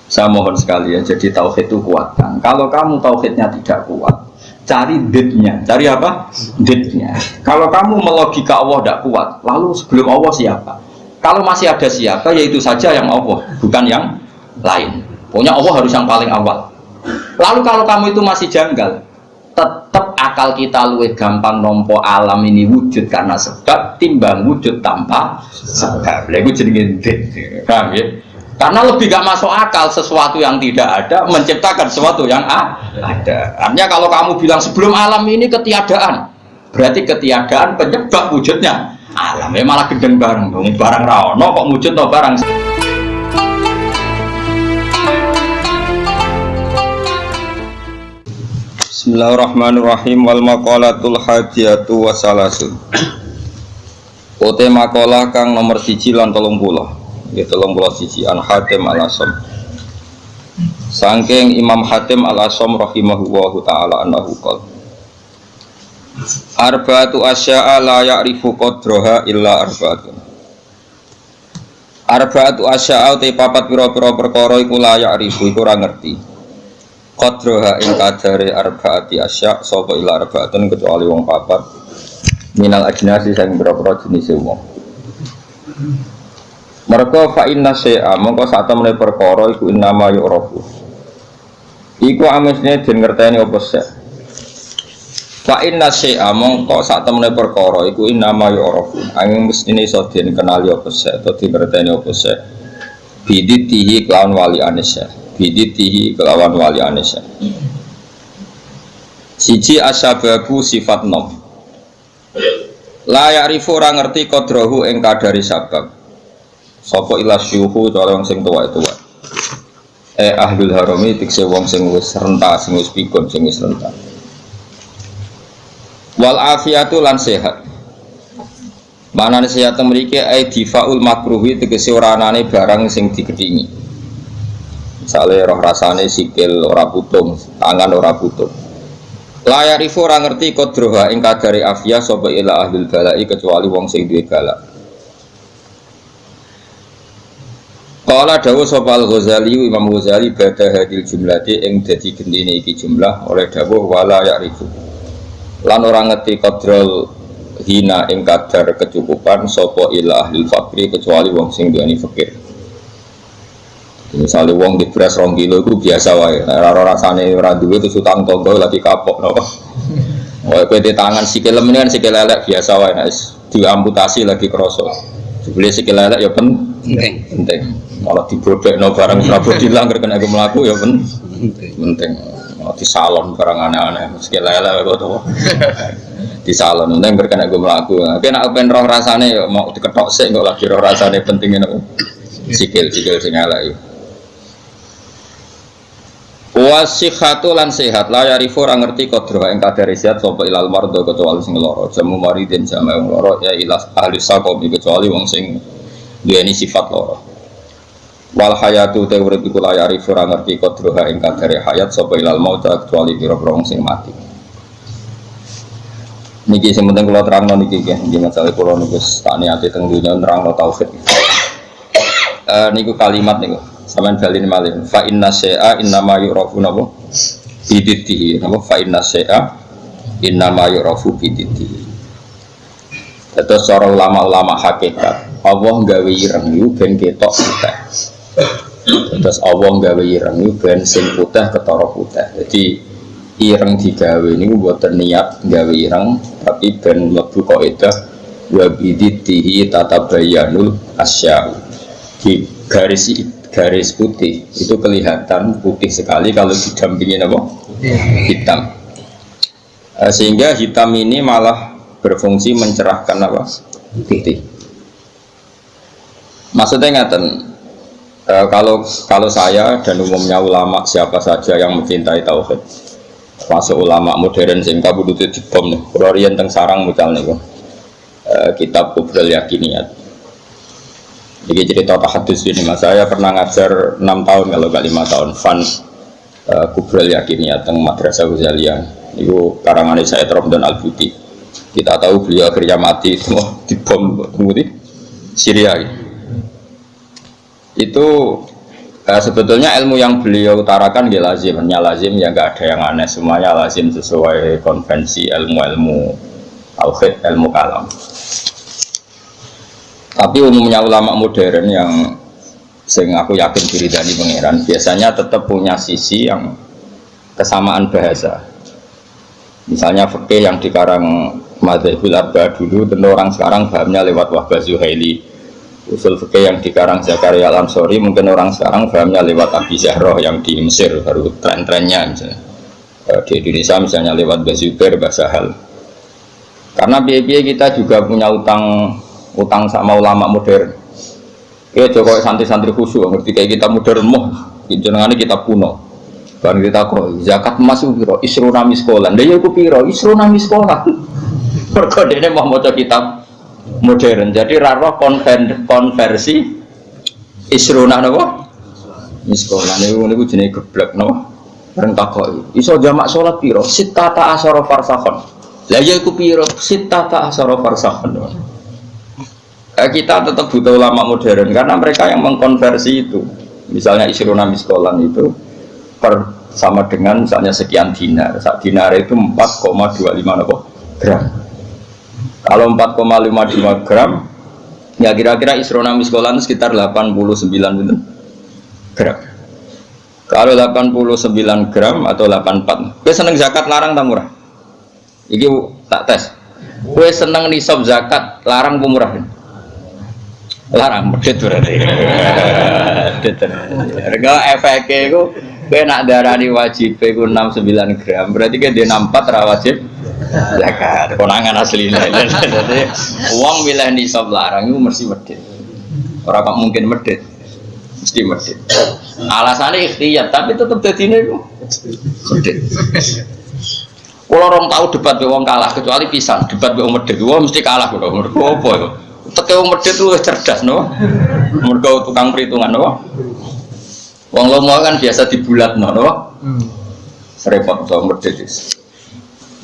Saya mohon sekali ya, jadi tauhid itu kuatkan. Kalau kamu tauhidnya tidak kuat, cari ditnya. Cari apa? Ditnya. Kalau kamu melogika Allah tidak kuat, lalu sebelum Allah siapa? Kalau masih ada siapa, yaitu saja yang Allah, bukan yang lain. Pokoknya Allah harus yang paling awal. Lalu kalau kamu itu masih janggal, tetap akal kita luwih gampang nompo alam ini wujud karena sebab timbang wujud tanpa sebab. Lha iku jenenge dit. Paham ya? Karena lebih gak masuk akal sesuatu yang tidak ada menciptakan sesuatu yang ada. Artinya kalau kamu bilang sebelum alam ini ketiadaan, berarti ketiadaan penyebab wujudnya alam. Ya malah gendeng bareng dong. Barang ra ono kok wujud no barang. Bismillahirrahmanirrahim. Wal maqalatul hadiyatu wasalasun. Ote makalah kang nomor 1 lan 30. Ya 31 an Hatim al-Asam. Saking Imam Hatim al-Asam rahimahullahu taala annahu qol. Arba'atu asya'a la ya'rifu qadraha illa arba'atun. Arba'atu asya'a te papat pira-pira perkara iku la ya'rifu iku ora ngerti. Qadraha ing kadare arba'ati asya' sapa illa arba'atun kecuali wong papat minal ajnasi sing pira-pira jenis wong. Mereka fa inna syai'a mongko sak temene perkara iku innama yu'rafu. Iku amesne den ngerteni apa sek. Fa inna syai'a mongko sak temene perkara iku innama yu'rafu. Angin mestine iso den kenali apa sek, to dingerteni apa sek. Biditihi kelawan wali anisa. Biditihi kelawan wali anisa. Siji asyababu sifat nom. La ya'rifu ora ngerti qadrahu ing kadari sabab. Sapa ila syuhu cara wong sing tuwa-tuwa. Ahlul harami tikse wong sing wis renta, sing wis pikun, sing wis renta. Wal afiatu lan sehat. Manane sehat mriki difaul makruhi tegese ora anane barang sing digedhingi. Misale roh rasane sikil ora putung, tangan ora putung. Layar ifu ora ngerti kodroha ing kadare afiyah sapa ila ahlul balai kecuali wong sing duwe balak. Qala dawuh sapa Al-Ghazali Imam Ghazali bada hadil jumlati ing dadi gendine iki jumlah oleh dawuh wala ya'rifu. Lan ora ngerti qadrul hina ing kadar kecukupan sapa ila ahlul fakri kecuali wong sing duweni fakir. Misale wong di beras 2 kilo iku biasa wae. Nek ora rasane ora duwe terus utang tangga lagi kapok napa. Wae kowe di tangan sikil lemene kan sikil elek biasa wae nek diamputasi lagi krasa. Jebule sikil elek ya penting. Malah dibodekno barang prabodi langgar kena aku mlaku ya penting. Di salon barang aneh-aneh meski lele kok to. Di salon penting kena aku mlaku. Tapi nek ben roh rasane ya mau diketok sik kok lagi roh rasane penting ngono. Sikil sing elek. Wasihatu lan sehat la yarifu ora ngerti kodro ing kadare sehat sapa ilal mardo kecuali sing lara. Jamu maridin jamae wong lara ya ilas ahli saqom kecuali wong sing duweni sifat lara. Wal hayatu te urip iku layari ora ngerti kodroha ing kadare hayat sapa ilal maut kecuali pira-pira wong sing mati. Niki sing penting kula terangno niki nggih masalah kula niku tak niate teng dunya nerangno tauhid. Niku kalimat niku sampean baline malih fa inna syai'a innama yu'rafu napa biditihi napa fa inna syai'a innama yu'rafu biditihi. Terus cara ulama-ulama hakikat Allah gawe ireng yu ben ketok putih. Terus Allah gawe ireng yu ben sing putih ketara putih. Jadi ireng digawe niku mboten niat gawe ireng tapi ben mlebu kaidah wa biditihi tatabayyanul asya. Di garis putih itu kelihatan putih sekali kalau didampingi apa? Hitam. Sehingga hitam ini malah berfungsi mencerahkan apa? Putih. Maksudnya ngaten, kalau saya dan umumnya ulama siapa saja yang mencintai tauhid, termasuk ulama modern sing kabudute dibom nih, kula riyen teng sarang mucal niku. Kitab Kubrul Yakiniyat. Ini cerita tahadus ini mas, saya pernah ngajar 6 tahun kalau nggak 5 tahun fan Kubrul Yakiniyat teng Madrasah Ghazaliyah. Itu karangan Said Romdan Al-Buti. Kita tahu beliau akhirnya mati semua dibom di Syria. Itu Sebetulnya ilmu yang beliau utarakan ya lazim, hanya lazim ya nggak ada yang aneh, semuanya lazim sesuai konvensi ilmu-ilmu tauhid, ilmu kalam. Tapi umumnya ulama modern yang aku yakin diridani pangeran biasanya tetap punya sisi yang kesamaan bahasa. Misalnya fikih yang dikarang Madzhabul Arba dulu, tentu orang sekarang pahamnya lewat Wahbah Zuhaili. Usul fikih yang dikarang Zakaria Al-Ansori mungkin orang sekarang pahamnya lewat Abi Zahroh yang di Mesir baru tren-trennya misalnya. Di Indonesia misalnya lewat Bazubair, Basahal. Karena biaya kita juga punya utang sama ulama modern. Ya Jokowi santri-santri khusyuk ngerti kayak kita modern moh, jenengane kita kuno. Kan kita kok zakat emas ku piro? Isruna miskolan. Lha ya ku piro? Isruna miskolan. Mergo dene mau maca kitab modern. Jadi ra roh konversi isruna napa? Miskolan niku jenenge geblek napa? Bareng takoki. Iso jamak salat piro? Sittata asyara farsakhon. Lah ya ku piro? Sittata asyara farsakhon. Kita tetap butuh ulama modern karena mereka yang mengkonversi itu. Misalnya isruna miskolan itu sama dengan misalnya sekian dinar. Sak dinar itu 4,25 gram. Kalau 4,55 gram, ya kira-kira isrona miskolan sekitar 89 gram. Kalau 89 gram atau 84, gue seneng zakat larang tak murah? Iki tak tes. Gue seneng nisab zakat larang ku murah? Larang, medit berarti. Harga efeknya itu gue nak darani wajib itu 69 gram, berarti kan dia 64 wajib zakat. Konangan asli lain. Jadi uang milih nisab larang itu mesti medit. Orang kok mungkin medit, mesti medit. Alasannya ikhtiyat, tapi tetap jadinya itu medit. Kalau orang tahu debat be wong kalah, kecuali pisang debat be wong medit, wong mesti kalah kok. Mergo apa ya? Teke wong medit luwih cerdas no. Mergo tukang perhitungan no. Wong lomo kan biasa dibulatno no. Serepot wong medit.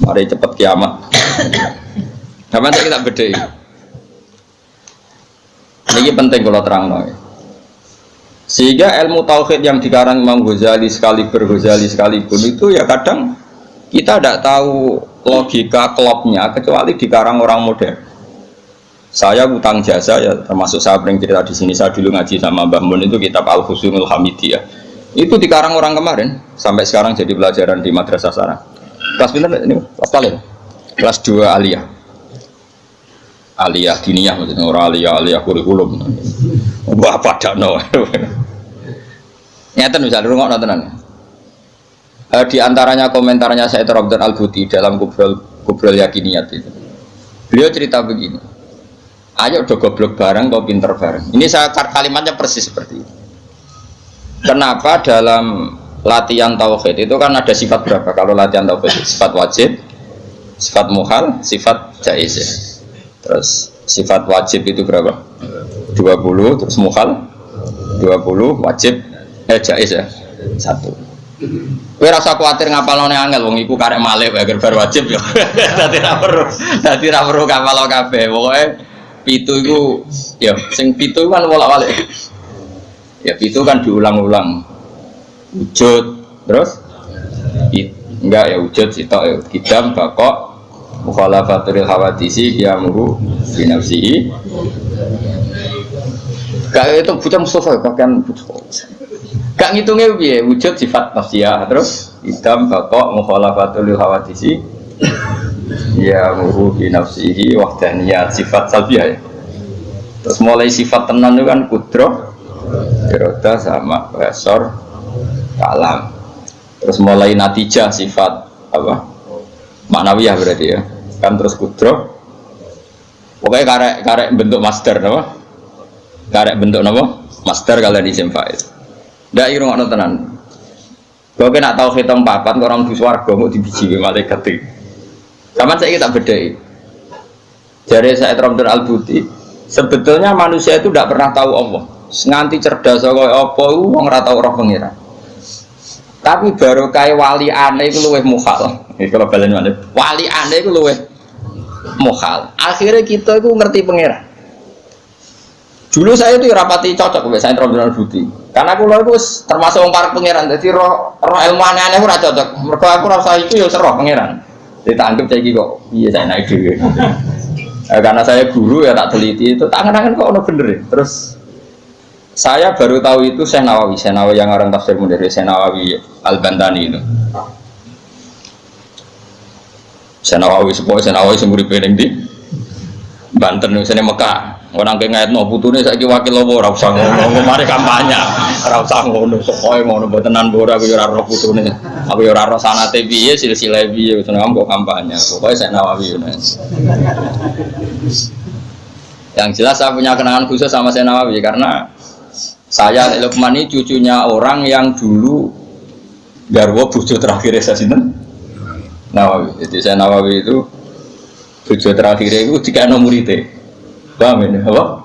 Mari cepet kiamat. Kapan kita bedhei. Ini penting kalau terangno. Sehingga ilmu tauhid yang dikarang Imam Ghazali sekalipun itu ya kadang kita tidak tahu logika klopnya kecuali dikarang orang modern. Saya utang jasa ya, termasuk saya sering cerita di sini. Saya dulu ngaji sama Mbah Mun itu kitab Al-Husnul Hamidiyah. Itu dikarang orang kemarin sampai sekarang jadi pelajaran di madrasah sarang. Kelas bener ini kelas paling kelas 2 aliyah. Aliyah diniyah maksudnya orang aliyah kurikulum. Wah padano. Nyata misalnya rungokno tenan. Di antaranya komentarnya Said Rabdan Al-Buti dalam Kubrul Yakiniyat itu. Beliau cerita begini. Ayo udah goblok bareng kau pinter bareng. Ini saya kalimatnya persis seperti itu. Kenapa dalam latihan tauhid itu kan ada sifat berapa? Kalau latihan tauhid sifat wajib, sifat muhal, sifat jaiz ya. Terus sifat wajib itu berapa? 20, terus muhal 20, wajib jaiz ya 1. Kowe rasa kuwatir ngapalone angel wong iku karek malih agar bar wajib ya. Dadi ra perlu ngapalo kabeh. Pokoke 7 iku ya sing 7 kan bolak-balik. Ya 7 kan diulang-ulang. Wujud terus enggak ya wujud sitok ya kidam bakok mukhalafatul hawadisi qiyamuhu bi nafsihi. Kayak itu bukan Mustafa pakaian gak ngitungnya piye wujud sifat nafsiyah terus idam bakok mukhalafatul hawadisi ya muhu bi nafsihi wahdaniyat sifat salbiyah ya. Terus mulai sifat tenan itu kan kudroh iroda sama basor kalam. Terus mulai natijah sifat apa maknawiyah berarti ya kan. Terus kudroh pokoknya karek bentuk master apa karek bentuk apa master kalian isim fa'il. Ndak iro ngono tenan. Kok nek tau hitung papat orang di swarga mau dibiji malaikat iki. Kapan saya tak bedai. Jare Said Rabdan Al-Buti, sebetulnya manusia itu tidak pernah tahu Allah. Nganti cerdas kaya apa wong ora tau roh pengira. Tapi baru kayak wali aneh itu luwih mukhal. Kalau balen mana? Wali aneh itu luwih mukhal. Akhirnya kita itu ngerti pengira. Dulu saya itu rapati cocok mbek saya Rombongan Budi. Karena aku lho termasuk wong para pangeran. Dadi roh ilmu aneh-aneh ora cocok. Mergo aku rasa iku ya roh pangeran. Jadi tak anggap saiki kok iya saya naik dhewe. Karena saya guru ya tak teliti itu tangan-tangan kok ono bener ya. Terus saya baru tahu itu Syekh Nawawi yang orang tafsir Munir, Syekh Nawawi Al-Bantani itu. Syekh Nawawi sing uripe ning ndi? Banten sing Mekah. Orang ke ngaitno putune saiki wakil apa ora usah ngono, mari kampanye. Ora usah ngono, pokoke ngono mboten ora aku ya ora roh putune. Aku ya ora roh sanate piye, silsilah piye, seneng kok kampanye. Pokoke Syekh Nawawi ngono. Yang jelas saya punya kenangan khusus sama Syekh Nawawi karena saya Lukman ini cucunya orang yang dulu garwa bojo terakhir saya sinten Nawawi. Jadi Syekh Nawawi itu bojo terakhir itu dikene murid. Paham ini, apa?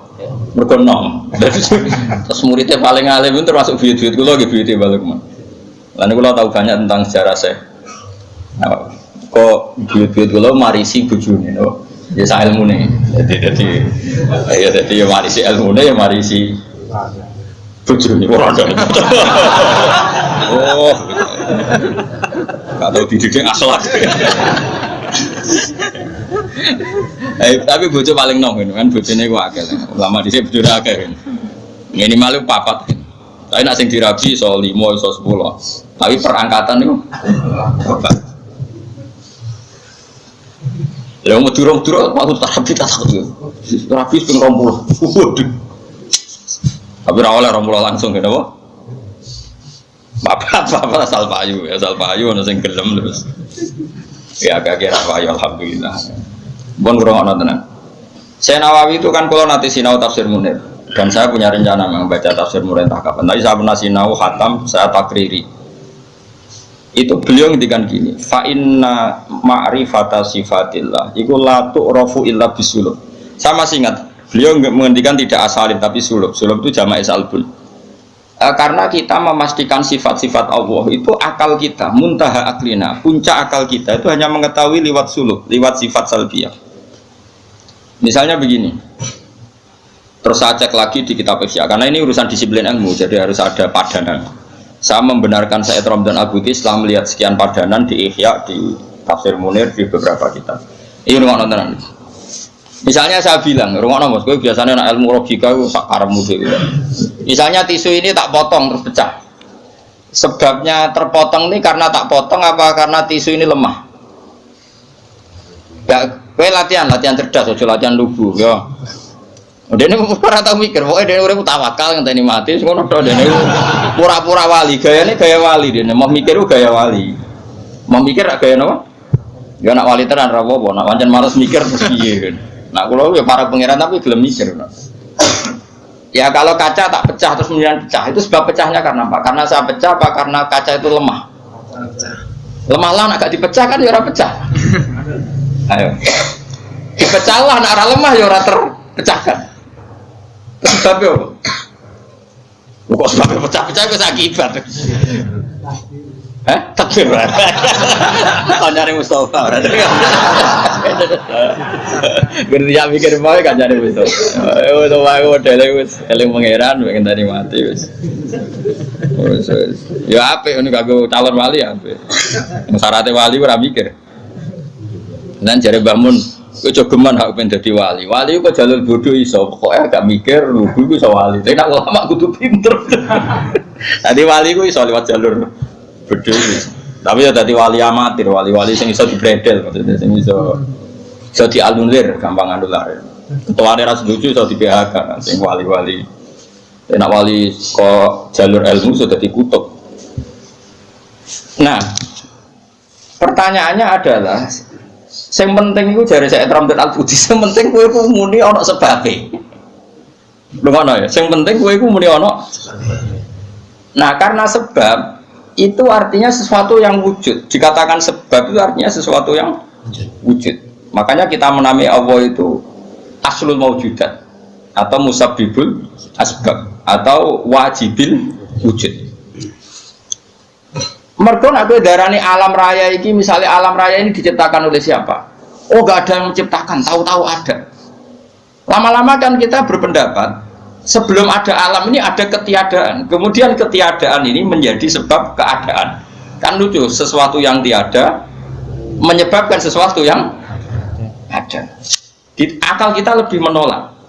Mergo nom. Terus muridnya paling alim itu termasuk buyut-buyut kula nggih buyute balik men. Lan kula tahu banyak tentang sejarah Syekh. Nah, kok buyut-buyut kula marisi bojone, no? Ya sak ilmune. Jadi ya marisi ilmune ya marisi bojone ora ada. Oh. Enggak tahu dididik akhlak. Tapi bojo paling nom kan bojone ku akeh. Ulama dhisik bojone akeh. Minimal 4. Tapi nek sing dirabi iso 5 iso 10. Tapi perangkatan niku 4. Lah mau durung-durung waktu terapi tak takut. Terapi ping 20. Waduh. Tapi ora oleh 20 langsung ngene apa? Bapak asal payu ana sing gelem terus. Ya agak kira payu alhamdulillah. Bon kurang ana tenan. Syekh Nawawi itu kan kalau nanti sinau tafsir Munir dan saya punya rencana membaca tafsir Munir entah kapan. Tadi saya pernah sinau khatam, saya takriri. Itu beliau ngendikan gini, fa inna ma'rifata sifatillah iku la tu'rafu illa bisulub. Saya masih ingat, beliau menghentikan tidak asalin tapi sulub. Sulub itu jama'i salbun. Karena kita memastikan sifat-sifat Allah itu akal kita, muntaha aklina, puncak akal kita itu hanya mengetahui lewat sulub, lewat sifat salbiyah. Misalnya begini, terus saya cek lagi di kitab Ihya, karena ini urusan disiplin ilmu, jadi harus ada padanan. Saya membenarkan Said Ramdan Al-Buti setelah melihat sekian padanan di Ihya, di Tafsir Munir, di beberapa kitab. Ini rumah nontonan. Misalnya saya bilang, rumah nomor, gue biasanya anak ilmu logika, gue sakarmu deh. Misalnya tisu ini tak potong terus pecah. Sebabnya terpotong ini karena tak potong apa karena tisu ini lemah? Ya, gue latihan cerdas, ojo latihan lugu, ya. Dia ini pura tahu mikir, pokoknya dia udah tawakal ngenteni mati, semua nodo dia ini pura-pura wali, gayanya gaya wali dia, mau mikir gaya wali, mau mikir gaya apa? Ya nak wali tenan rawo, nak wajan malas mikir terus piye. Nah kalau ya para pangeran tapi gelem mikir. Ya kalau kaca tak pecah terus kemudian pecah, itu sebab pecahnya karena apa? Karena saya pecah apa karena kaca itu lemah? Lemah lah, agak dipecah kan ya ora pecah. Ayo, dipecah lah, nak lemah ya ora terpecahkan. Sebabnya apa? Kok sebabnya pecah-pecah itu akibat. Takbir. Tanya ning Mustafa. Gerti ya mikir bae kan jane Mustafa. Wis wae modele wis eling pangeran pengen tadi mati wis. Ya apik ngono kanggo calon wali apik. Syaratnya wali ora mikir. Nan jare Mbah Mun, kowe jogeman hak pengen dadi wali. Wali kok jalur bodoh iso, pokoke agak mikir lugu iku iso wali. Tapi nek ulama kudu pinter. Tadi wali ku iso lewat jalur bodoh. Tapi ya dadi wali amatir, wali-wali sing iso dibredel maksudnya sing iso dianulir, gampang anulir. Ketuane ra setuju iso di PHK sing wali-wali. Nek wali kok jalur ilmu sudah dikutuk. Nah, pertanyaannya adalah yang penting itu dari saya Ramdan Al-Buti, yang penting kowe ku muni ana sebabe. Lho ngono ya, yang penting kowe ku muni ana. Nah, karena sebab itu artinya sesuatu yang wujud. Dikatakan sebab itu artinya sesuatu yang wujud. Makanya kita menamai Allah itu aslul maujudat atau musabbibul asbab atau wajibil wujud. Mergo nek kowe darani alam raya iki, misalnya alam raya ini diciptakan oleh siapa? Oh, enggak ada yang menciptakan, tahu-tahu ada. Lama-lama kan kita berpendapat Sebelum ada alam ini ada ketiadaan. Kemudian ketiadaan ini menjadi sebab keadaan. Kan lucu, sesuatu yang tiada menyebabkan sesuatu yang ada. Akal kita lebih menolak.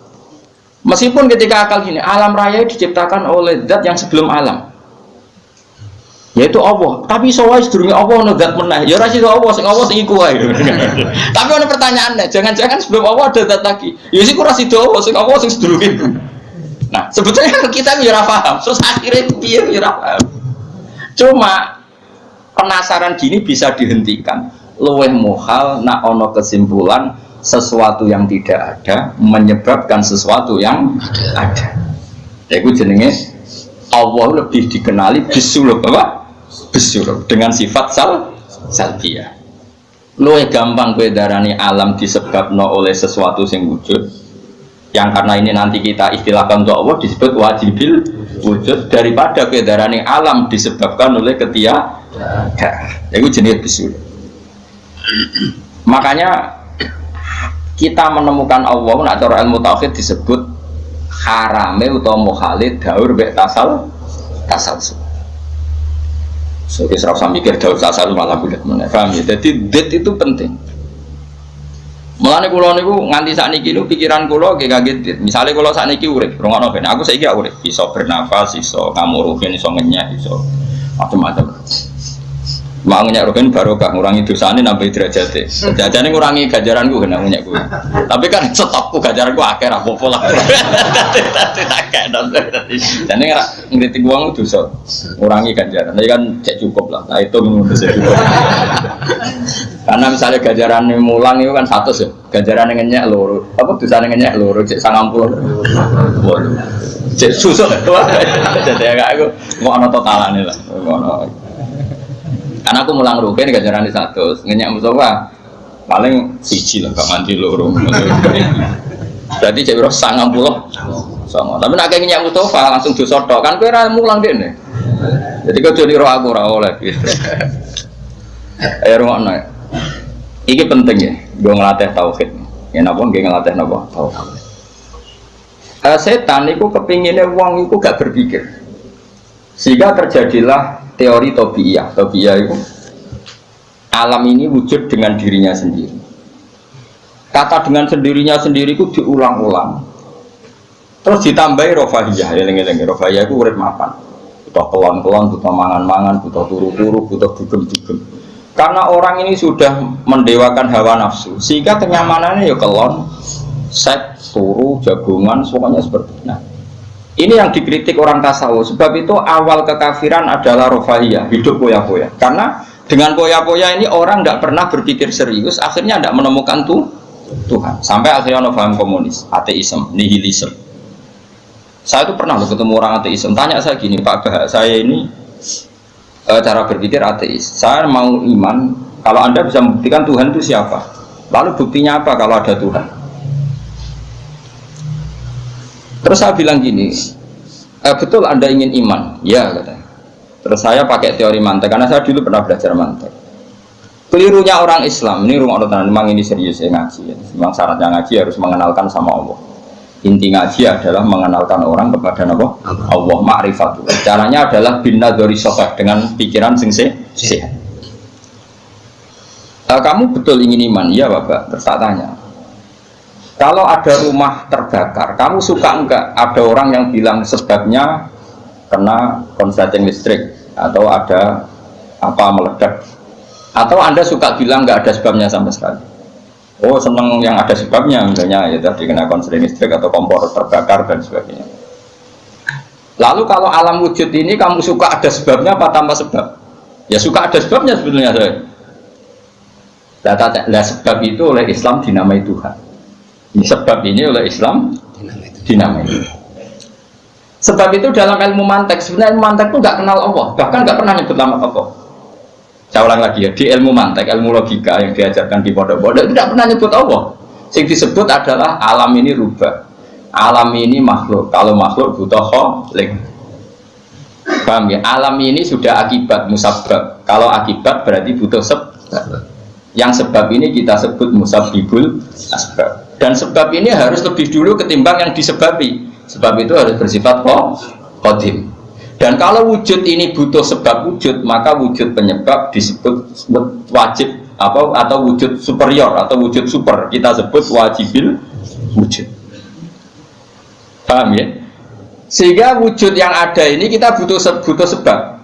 Meskipun ketika akal gini, alam raya diciptakan oleh zat yang sebelum alam, yaitu Allah. Tapi soalnya sedurunge Allah ono zat meneh. Ya ora sing Allah, sing Allah sing iku wae. Tapi ana pertanyaannya, jangan-jangan sebelum Allah ada zat lagi. Ya sing ora sida Allah, sing Allah sing sedurunge iku. Nah, sebetulnya kita ya ora paham. Terus akhirnya piye ya ora paham. Cuma penasaran gini bisa dihentikan. Luweh muhal nak ono kesimpulan sesuatu yang tidak ada menyebabkan sesuatu yang ada. Itu jenenge Allah lebih dikenali bisuluk apa? Bisuluk dengan sifat salbiyah. Luwih gampang kowe darani alam disebabno oleh sesuatu sing wujud. Yang karena ini nanti kita istilahkan untuk Allah disebut wajibil wujud daripada kowe darani alam disebabkan oleh ketiadaan. Itu jenis bisuluk. Makanya kita menemukan Allah nak cara ilmu tauhid disebut harame utawa mukhalid daur be tasal. So wis ora usah mikir daur tasal malah bulet meneh. Paham ya? Jadi det itu penting. Mulane kula niku nganti sakniki niku pikiran kula nggih kaget dit. Misale kula sakniki urip, rungokno ben aku saiki urip, iso bernafas, iso ngamuruhin, iso ngenyek, iso macam-macam. Mau ngenyek rugen barokah ngurangi dosane nambah derajate. Jajane ngurangi ganjaranku kena ngenyek kuwi. Tapi kan stokku ganjaranku akeh ra apa-apa lah. Jane ora ngritik wong dosa. Ngurangi ganjaran. Nek kan cek cukup lah. Nah itu ngono sih. Karena misalnya ganjarane mulang itu kan 100 ya. Ganjarane ngenyek loro. Apa dosane ngenyek loro cek 90. Waduh. Cek susuk. Jadi aku mau ana totalane lah. Ngono. Karena aku mulang rugen ganjaran di 100, ngenyak Mustafa paling siji lah, gak mandi loro. Berarti cek biro 90 sama. Tapi nak kayak ngenyak Mustafa langsung dosotok kan kue mulang deh. Jadi kau jadi roh aku oleh. Ayo rumah naik. Iki penting ya, gue ngelatih tauhid. Ya napa gue ngelatih napa tauhid. Setan itu kepinginnya uang itu gak berpikir, sehingga terjadilah teori tobiyah. Tobiyah itu alam ini wujud dengan dirinya sendiri. Kata dengan sendirinya sendiri itu diulang-ulang. Terus ditambahi rofahiyah. Eling-eling rofahiyah itu urip mapan. Butuh kelon-kelon, butuh mangan-mangan, butuh turu-turu, butuh dugem-dugem. Karena orang ini sudah mendewakan hawa nafsu, sehingga kenyamanannya ya kelon, seks, turu, jagungan, semuanya seperti itu. Nah, ini yang dikritik orang tasawuf. Sebab itu awal kekafiran adalah rofahiyah, hidup poya-poya. Karena dengan poya-poya ini orang tidak pernah berpikir serius, akhirnya tidak menemukan Tuhan. Sampai akhirnya ono paham komunis, ateisme, nihilisme. Saya itu pernah ketemu orang ateisme. Tanya saya gini, Pak Bah, saya ini cara berpikir ateis. Saya mau iman, kalau Anda bisa membuktikan Tuhan itu siapa? Lalu buktinya apa kalau ada Tuhan? Terus saya bilang gini, betul Anda ingin iman? Ya katanya. Terus saya pakai teori mantek, karena saya dulu pernah belajar mantek. Kelirunya orang Islam, ini rumah orang memang ini serius ya ngaji ya. Memang syaratnya ngaji harus mengenalkan sama Allah. Inti ngaji adalah mengenalkan orang kepada Allah, ma'rifatul. Caranya adalah binadori sofah, dengan pikiran sing sehat. Kamu betul ingin iman? Ya Bapak. Terus tak tanya, kalau ada rumah terbakar, kamu suka enggak ada orang yang bilang sebabnya kena konsleting listrik atau ada apa meledak? Atau Anda suka bilang enggak ada sebabnya sama sekali? Oh seneng yang ada sebabnya, misalnya ya tadi kena konsleting listrik atau kompor terbakar dan sebagainya. Lalu kalau alam wujud ini kamu suka ada sebabnya apa tanpa sebab? Ya suka ada sebabnya sebetulnya saya. Nah, sebab itu oleh Islam dinamai Tuhan. Sebab ini oleh Islam dinamai. Sebab itu dalam ilmu mantek, sebenarnya ilmu mantek itu nggak kenal Allah, bahkan nggak pernah nyebut nama Allah. Saya ulang lagi ya, di ilmu mantek, ilmu logika yang diajarkan di pondok-pondok itu tidak pernah nyebut Allah. Yang disebut adalah alam ini rubah, alam ini makhluk. Kalau makhluk butuh kholik. Paham ya? Alam ini sudah akibat musabbab. Kalau akibat berarti butuh sebab. Yang sebab ini kita sebut musabbibul asbab. Dan sebab ini harus lebih dulu ketimbang yang disebabi. Sebab itu harus bersifat qadim. Dan kalau wujud ini butuh sebab wujud, maka wujud penyebab disebut wajib atau wujud superior atau wujud super. Kita sebut wajibil wujud. Paham ya? Sehingga wujud yang ada ini kita butuh sebab,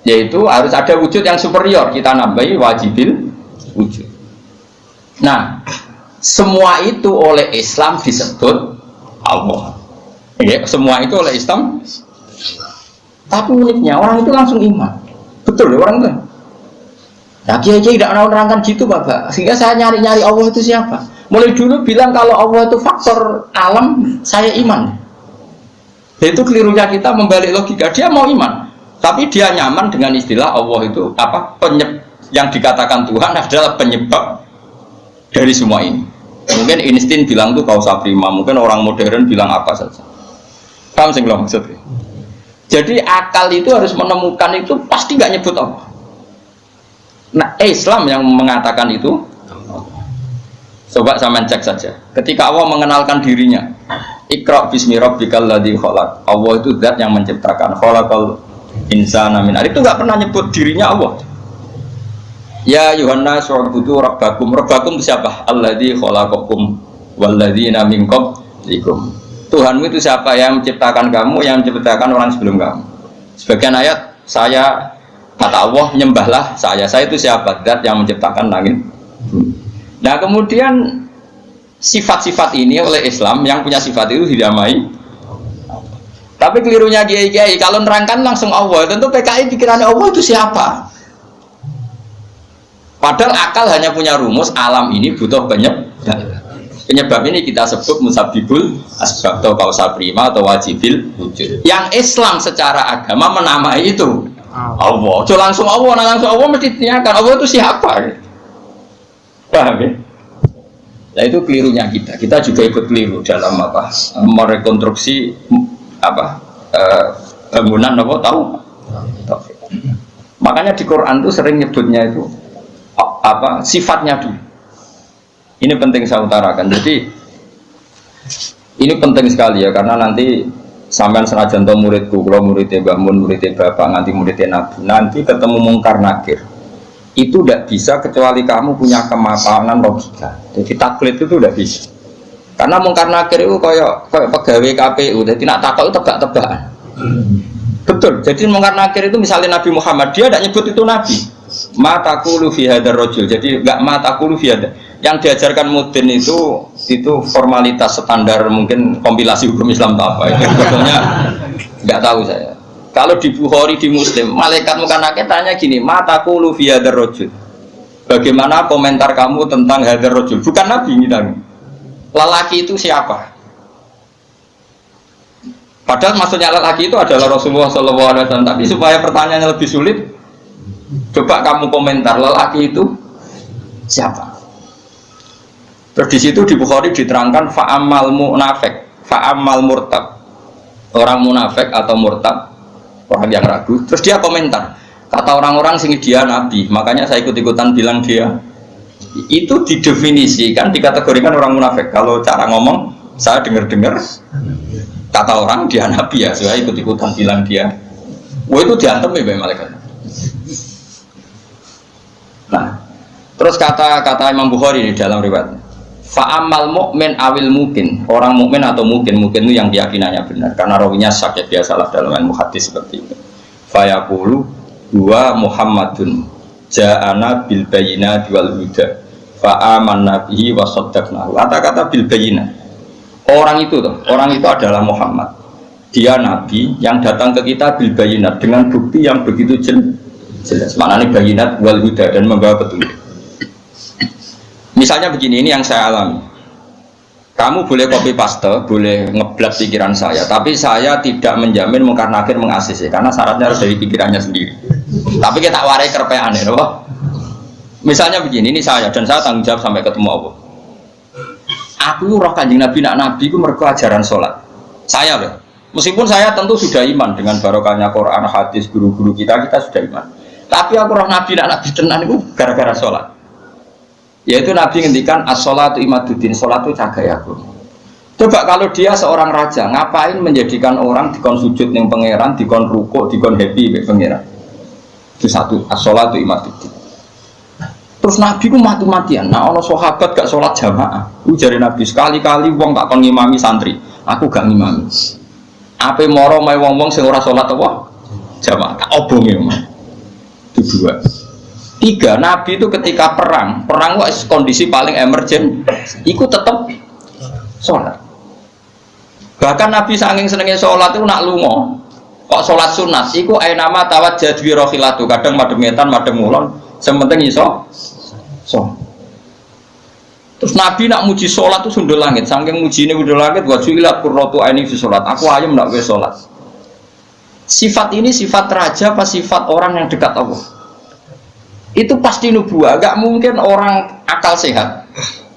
yaitu harus ada wujud yang superior. Kita nambahi wajibil wujud. Nah, semua itu oleh Islam disebut Allah. Ya, semua itu oleh Islam. Tapi uniknya orang itu langsung iman. Betul ya orang itu. Nah, kiai-kiai tidak menerangkan gitu Bapak. Sehingga saya nyari-nyari Allah itu siapa. Mulai dulu bilang kalau Allah itu faktor alam, saya iman. Itu kelirunya kita membalik logika. Dia mau iman, tapi dia nyaman dengan istilah Allah itu apa? Yang dikatakan Tuhan adalah penyebab dari semua ini. Mungkin Einstein bilang itu kausa prima, mungkin orang modern bilang apa saja. Paham sih belum maksudnya? Jadi akal itu harus menemukan itu pasti nggak nyebut Allah. Nah, Islam yang mengatakan itu. Coba sama cek saja. Ketika Allah mengenalkan dirinya, Iqra bismi rabbikal ladzi khalaq. Allah itu zat yang menciptakan. Khalaqal insana min 'alaq. Itu nggak pernah nyebut dirinya Allah. Ya Yuhannas wa'budu rabbakum. Rabbakum itu siapa? Alladzi khalaqakum walladzina min qablikum. Tuhanmu itu siapa? Yang menciptakan kamu, yang menciptakan orang sebelum kamu. Sebagian ayat saya kata Allah, nyembahlah saya itu siapa? Zat yang menciptakan langit. Nah kemudian sifat-sifat ini oleh Islam yang punya sifat itu dinamai. Tapi kelirunya kiai-kiai kalau nerangkan langsung Allah, tentu PKI pikirannya Allah itu siapa? Padahal akal hanya punya rumus alam ini butuh penyebab ini kita sebut musabibul asbab atau kausa prima atau wajibil wujud. Yang Islam secara agama menamai itu Allah. So langsung Allah mesti ditanyakan Allah itu siapa? Paham ya? Nah itu kelirunya kita. Kita juga ikut keliru dalam apa? Merekonstruksi apa? Bangunan apa tahu? Makanya di Quran itu sering nyebutnya itu apa? Sifatnya dulu. Ini penting saya utarakan. Jadi ini penting sekali ya karena nanti sampean senajan to muridku, kalau muridnya Mbah Mun, muridnya Bapak, nanti muridnya Nabi, nanti ketemu mungkar nakir. Itu tidak bisa kecuali kamu punya kemapanan logika. Jadi taklid itu tidak bisa. Karena mungkar nakir itu kayak pegawai KPU, jadi nak takut itu tebak-tebakan. Betul. Jadi mungkar nakir itu misalnya Nabi Muhammad, dia tidak nyebut itu Nabi. Mataku fi hadzal rajul. Jadi enggak mataku fi hadzal. Yang diajarkan mudin itu formalitas standar mungkin kompilasi hukum Islam atau apa itu sebetulnya nggak tahu saya. Kalau di Bukhari di Muslim malaikat muka nakir tanya gini, mataku lu fi hadzal rajul, bagaimana komentar kamu tentang hadzal rajul? Bukan Nabi ini tanya, lelaki itu siapa? Padahal maksudnya lelaki itu adalah Rasulullah SAW. Tapi supaya pertanyaannya lebih sulit, coba kamu komentar lelaki itu siapa? Terus di situ di Bukhari diterangkan fa'amal munafik, fa'amal murtab. Orang munafik atau murtab, orang yang ragu. Terus dia komentar, kata orang-orang sini dia nabi, makanya saya ikut-ikutan bilang dia. Itu didefinisikan, dikategorikan orang munafik. Kalau cara ngomong, saya dengar-dengar kata orang dia nabi ya, saya ikut-ikutan bilang dia. Wah itu diantem ya malaikat. Nah, terus kata Imam Bukhari di dalam riwayat. Fa'amal mu'min awil mungkin, orang mukmin atau mungkin itu yang keyakinannya benar karena rawinya sakit biasalah dalam ilmu hadis seperti itu. Fayaqulu huwa Muhammadun ja'ana bil bayyinati wal huda fa'amanna bihi wa saddaqnahu. Kata-kata bil bayyinah. Orang itu adalah Muhammad. Dia nabi yang datang ke kita bil bayyinat dengan bukti yang begitu jelas. Maknanya bayyinat wal huda dan membawa petunjuk. Misalnya begini, ini yang saya alami. Kamu boleh copy paste, boleh ngeblak pikiran saya, tapi saya tidak menjamin mungkar nakir mengasisi, karena syaratnya harus dari pikirannya sendiri. Tapi kita warai kerpean ya, misalnya begini, ini saya dan saya tanggung jawab sampai ketemu Allah. Aku roh kanjeng Nabi, nak Nabi itu mergo ajaran sholat. Saya loh, meskipun saya tentu sudah iman dengan barokahnya Quran, hadis, guru-guru kita sudah iman. Tapi aku roh Nabi, nak Nabi tenan itu gara-gara sholat. Yaitu Nabi ngendikan as-sholatu imaduddin, sholat itu cagai aku. Coba kalau dia seorang raja, ngapain menjadikan orang dikon sujud ning pangeran, dikon rukuk, dikon happy mek pangeran. Itu satu, as-sholatu imaduddin. Terus Nabi ku mati-matian. Nah, ono sahabat gak sholat jamaah. Ujare Nabi sekali-kali wong tak kon ngimami santri, aku gak ngimami. Ape moro mae wong-wong sing ora sholat apa? Jamaah. Tak obonge mah. Itu dua. Tiga, Nabi itu ketika perang wis kondisi paling emergen, iku tetep sholat. Bahkan Nabi saking senengnya sholat itu nak lungo kok sholat sunat iku nama tawajjah bi rohilatu kadang madem-etan madem ngulon sementing iso sholat. Terus Nabi nak muji sholat itu sundul langit saking mujine sundul langit wajulat qurratu aini fi sholat aku ayem nak wis sholat. Sifat ini sifat raja apa sifat orang yang dekat Allah? Itu pasti nubuah, gak mungkin orang akal sehat.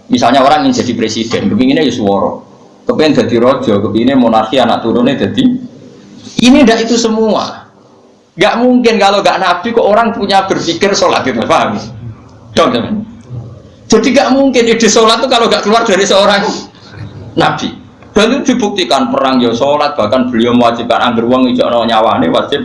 Misalnya orang yang jadi presiden kepinginnya ya suworo, kepengen jadi rojo, kepinginnya monarki anak turunnya jadi ini ndak itu semua. Gak mungkin kalau gak Nabi kok orang punya berpikir sholat itu, paham? Dong teman. Jadi gak mungkin ide sholat itu kalau gak keluar dari seorang Nabi. Dan itu dibuktikan perang ya sholat, bahkan beliau mewajibkan angger wong ijakno nyawane wajib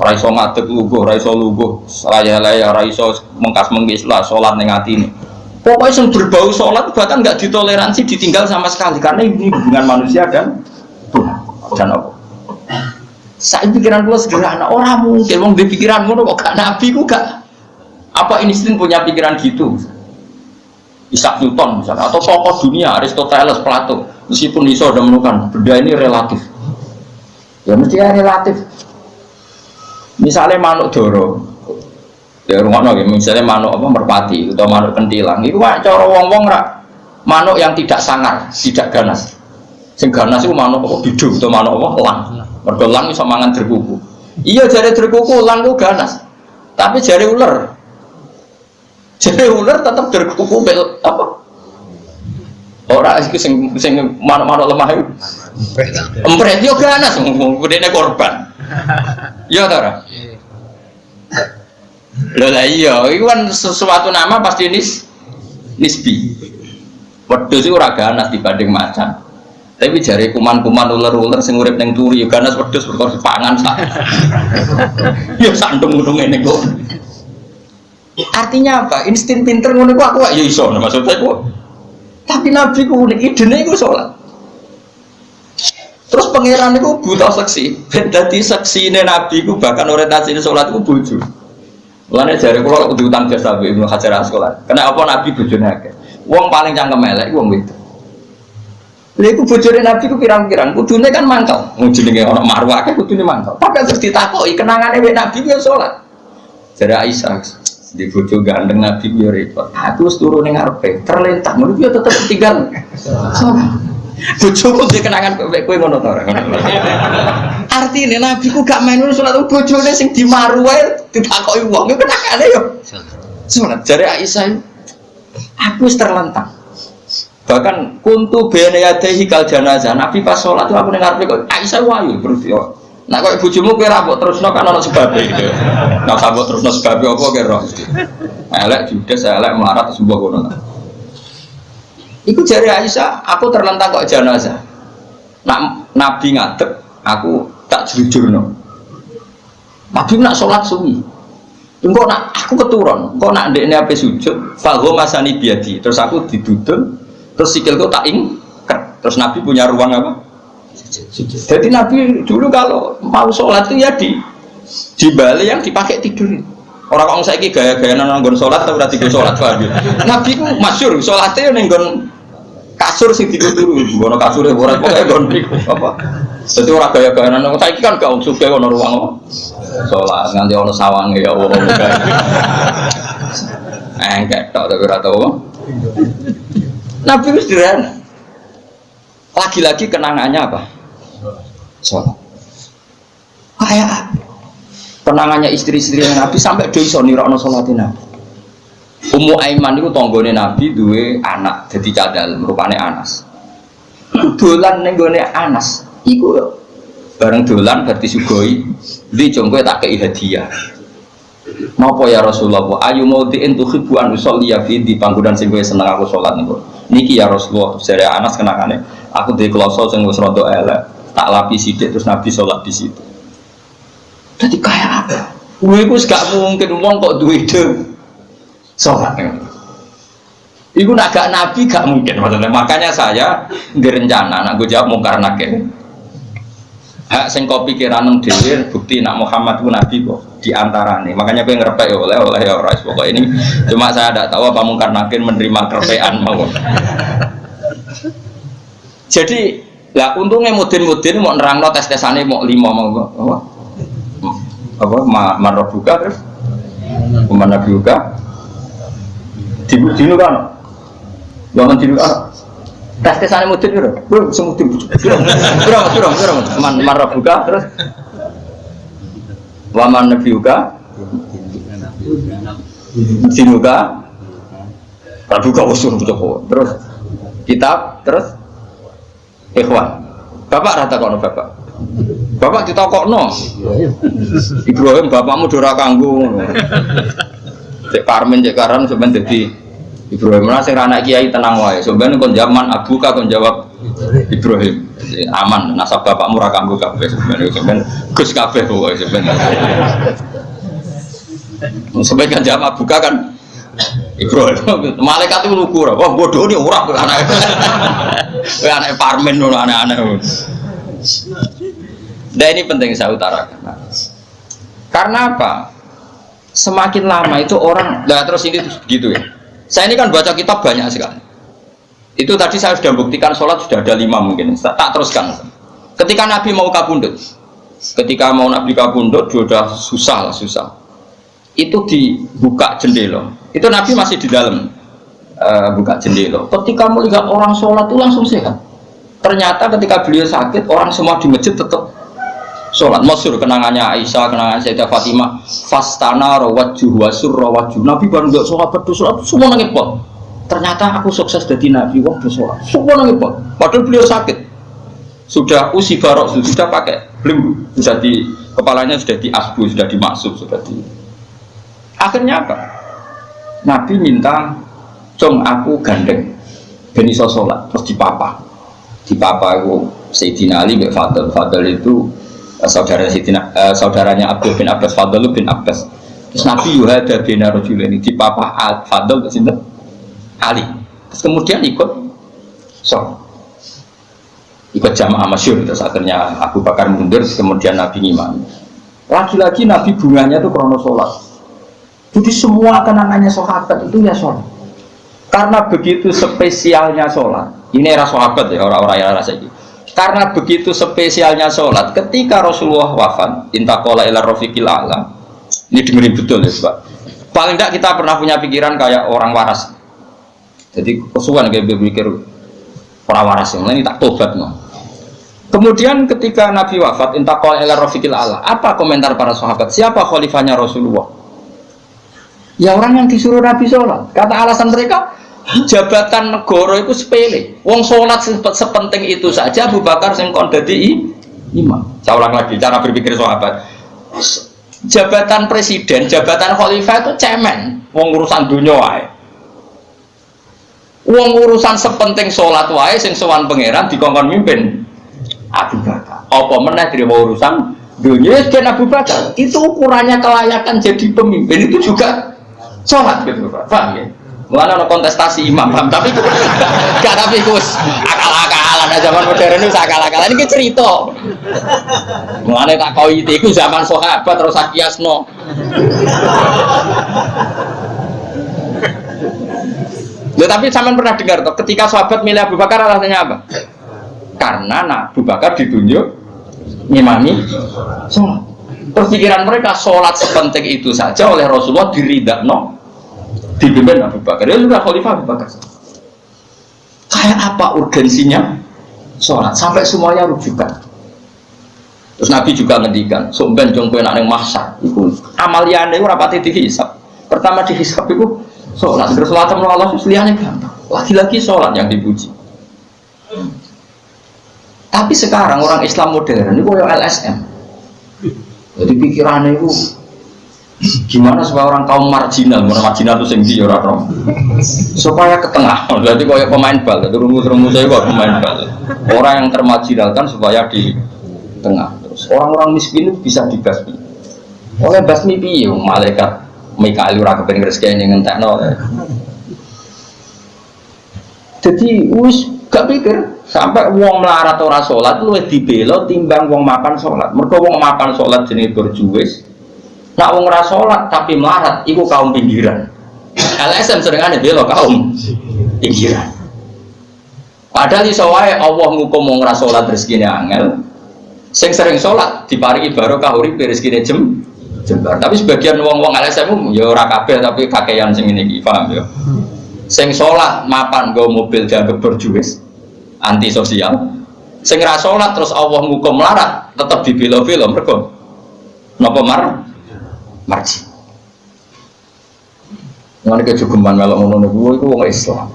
raiso ngadeg luguh, raiso luguh, laya-laya raiso mengkas-mengkis lah sholat ning atine. Pokoknya yang berbau sholat bahkan nggak ditoleransi ditinggal sama sekali karena ini hubungan manusia dan Tuhan dan Allah. Saya pikiran gue sederhana, orang mungkin wong di pikiran ngono kok gak Nabi ku gak apa insting punya pikiran gitu. Isaac Newton misalnya atau tokoh dunia Aristoteles, Plato meskipun iso udah menemukan benda ini relatif. Ya mesti relatif. Misalnya manuk doro ya rumah no, misalnya manuk apa merpati atau manuk kentilang, itu cara wong-wong rak manuk yang tidak sangar, tidak ganas. Sing ganas itu manuk apa bidu atau manuk apa elang. Mergo elang iso mangan derkuku. Iya jare derkuku elang ku ganas. Tapi jare ular. Jare ular tetap derkuku bel apa? Ora iku sing manuk-manuk lemah iku. Empret yo ganas ngene korban. Ya ta ora? Loh lah iya, itu kan sesuatu nama pasti nisbi. Wedhus itu ora ganas dibanding macan. Tapi jari kuman-kuman ular-ular sing urip ning turi ganas wedhus perkara pangan sak. Ya sandung-sandung ngene kok. Artinya apa? Insting pinter ngono iku aku ya iso maksudnya kok. Tapi Nabi ku unik idene iku salat. Terus pangeran iku buta seksi. Ben dadi seksine Nabi ku bahkan orientasine salat iku bojo. Mulane jare kula kudu utang jasa Mbak Ibnu Hajar Asqalani. Kena apa Nabi bojone akeh. Wong paling cangkem elek wong wedok. Lha iku bojone Nabi ku pirang-pirang, kudune kan mangkel. Wong jenenge ana marwah akeh kudune mangkel. Tapi terus ditakoki kenangane wek Nabi ku salat. Jare Aisyah, di bojo gandeng Nabi ku yo repot. Aku wis turu ning ngarepe, terlentang ngono ku yo tetep tinggal. Bojoku dhe kenangan kowe ngono ta ora. Artine Nabi ku gak main salat bojone sing dimaru wae ditakoki wong iku kenangane yo. Salat jare Aisyah aku wis terlentang. Bahkan kuntu bene yadehi kal janazah. Nabi pas salat aku ning ngarepe kok Aisyah wayu terus yo. Nek koyo bojomu kowe ra mbok terusno kan ana sebabe gitu. Nek mbok terusno sebabe apa kira. Elek judes elek melarat sembuh ngono. Iku jari Aisyah, aku terlentang kok jenazah. Nak Nabi ngadep, aku tak jujurno. Nabi nak sholat suwi. Engko nak aku keturun, engko nak ndekne ape sujud, fago masani biadi. Terus aku didudul, terus sikilku tak ingker. Terus Nabi punya ruang apa? Sujud. Jadi Nabi dulu kalau mau sholat itu ya di bali yang dipakai tidurin. Orang saiki gaya-gaya nang nggon salat ta ora digo salat paham ya. Nabi ku masyhur salate ning nggon kasur sing dituru, ngono kasure ora pokoke nggon niku apa. Dadi ora gaya-gaya nang saiki kan gak sugih ono ruang salat nganti ono sawange ya Allah. Engkek tok tapi ora tau. Nabi wis sederhana. Lagi-lagi kenangannya apa? Salat. Kayak kenangannya istri-istri Nabi sampai do iso nirakno salate Nabi. Ummu Aiman itu tanggane Nabi duwe anak dadi cadal rupane Anas. Dolan ning gone Anas iku bareng dolan bar disugoi ndi jongko tak kei hadiah. Napa ya Rasulullah ayu mautiin tuhibbu an usolli fi di panggonan sing kowe seneng aku salat niku. Niki ya Rasulullah jare Anas kenangane Aku di kloso sing wis rada elek, tak lapi sithik terus Nabi sholat di situ. Jadi kayak apa? Gue itu gak mungkin wong kok duwe ide sholat. Iku nak gak Nabi gak mungkin maksudnya. Makanya saya direncana, nak gue jawab mungkar nakir. Hak sing kau pikiran dhewe bukti nak Muhammad itu Nabi kok diantarane. Makanya gue ngerepek oleh ya ora pokok ini. Cuma saya tidak tahu apa mungkar nakir menerima kerepekan mau. Jadi lah untungnya mudin mau nerangno tes-tesane mau 5 mau apa marah buka terus mana buka dinu kan jangan dinu kan tes-tesannya mudin itu bro semudin kurang marah buka terus waman buka dinu kan buka usul terus kitab terus ikhwan bapak rata kono bapak kita kok no Ibrahim bapakmu dora kanggo cek Parmen cek Karan sebenarnya jadi Ibrahim lah sing anak kiai tenang wae sebenarnya kon zaman abuka kon jawab Ibrahim aman nasab bapakmu ra kanggo kabeh sebenarnya Gus kabeh wae sebenarnya kan jawab abuka kan Ibrahim malaikat itu lugu wah bodoh nih ora anak Parmen ngono anak-anak. Nah ini penting saya utarakan. Karena apa? Semakin lama itu orang, nah terus ini gitu ya. Saya ini kan baca kitab banyak sekali. Itu tadi saya sudah buktikan sholat sudah ada 5 mungkin. Tak teruskan. Ketika Nabi mau kabundut, sudah susah. Itu dibuka jendela. Itu Nabi masih di dalam buka jendela. Ketika melihat orang sholat itu langsung sehat. Ternyata ketika beliau sakit, orang semua di masjid tetap sholat. Masyhur kenangannya Aisyah, kenangan Sayyidah Fatimah. Fastana rawajjuh wasur rawajjuh. Nabi baru nggak sholat berdoa, semua nangipot. Ternyata aku sukses jadi Nabi, wah bersolat. Semua nangipot. Padahal beliau sakit. Sudah usi barok, sudah pakai belenggu, sudah di kepalanya sudah diasbu, sudah dimaksud, sudah di. Akhirnya apa? Nabi minta, "Cung aku gandeng, ben iso sholat." Terus dipapa itu Sayyidina Ali bin Fadl itu saudaranya Abdul bin Abbas, Fadl bin Abbas. Terus Nabi yuhada bin Rajulaini dipapa Fadl ke sinten Ali. Terus kemudian ikut jamaah masyhur. Terus akhirnya Abu Bakar mundur, kemudian Nabi ngimami. Lagi-lagi Nabi bunganya itu krono sholat. Jadi semua kenangannya sahabat itu ya sholat. Karena begitu spesialnya sholat. Ini era sahabat ya, orang-orang yang rasa gitu. Karena begitu spesialnya sholat, ketika Rasulullah wafat, intaqala ila rafiqil a'la. Ini dengerin betul ya, Pak. Paling tidak kita pernah punya pikiran kayak orang waras. Jadi kesuwan kayak berpikir orang waras yang ini tak tobat no. Kemudian ketika Nabi wafat, intaqala ila rafiqil a'la. Apa komentar para sahabat? Siapa khalifahnya Rasulullah? Ya orang yang disuruh Nabi sholat. Kata alasan mereka, jabatan negara itu sepele. Wong sholat sepenting itu saja. Abu Bakar sing kon dadi imam. Saya ulang lagi cara berpikir sahabat. Jabatan presiden, jabatan khalifah itu cemen. Wong urusan dunia wae. Wong urusan sepenting sholat wae sing sowan pangeran dikongkon mimpin Abu Bakar. Apa meneh terima urusan dunia dan Abu Bakar. Itu ukurannya kelayakan jadi pemimpin itu juga sholat gitu Pak. Paham ya? Mulanya ada kontestasi imam, tapi gak tapi kus akal-akalan zaman modern itu akal-akalan ini cerita. Mulanya tak kau itu zaman sahabat terus akiasno. Loh, tapi zaman pernah dengar toh, ketika sahabat milih Abu Bakar alasannya apa? Karena Abu Bakar ditunjuk ngimami sholat. Terus pikiran mereka sholat sepenting itu saja oleh Rasulullah diridakno. Dipimpin Abu Bakar, dia juga khalifah Abu Bakar. Kayak apa urgensinya sholat sampai semuanya rujukan. Terus Nabi juga ngendikan, "Sumben jongkoen nang mahsyar iku amaliyane ora pati dihisab. Pertama dihisab itu sholat, terus sholat sama Allah liyane gampang. Lagi-lagi sholat yang dipuji." Tapi sekarang orang Islam modern itu kayak LSM. Jadi pikirannya itu Gimana supaya orang kaum marginal itu sing ndi ora rom. Supaya ke tengah. Berarti kayak pemain bal, itu rumus-rumus saya kok pemain bal. Orang yang termarginalkan supaya di tengah. Terus orang-orang miskin itu bisa dibasmi. Oleh basmi piye malaikat Mikail ora kepen rezeki ning entekno. Jadi wis gak pikir sampai wong melarat ora salat luwih dibela timbang wong makan salat. Mergo wong makan salat jenenge berjuwis. Nak wong ora salat tapi melarat iku kaum pinggiran. LSM serengane bela kaum pinggiran. Padahal iso wae Allah ngukum wong ora salat rezekine angel. Sing sering salat diparingi barokah uripe rezekine jembar. Tapi sebagian wong-wong LSM ya ora kabeh tapi kakean sing ngene iki, paham ya. Sing salat mapan nggo mobil dianggap berjuwis, anti sosial. Sing ora salat terus Allah ngukum melarat tetep dibela-bela mergo napa marji. Ngene kejogeman melok ngono niku iku wong Islam.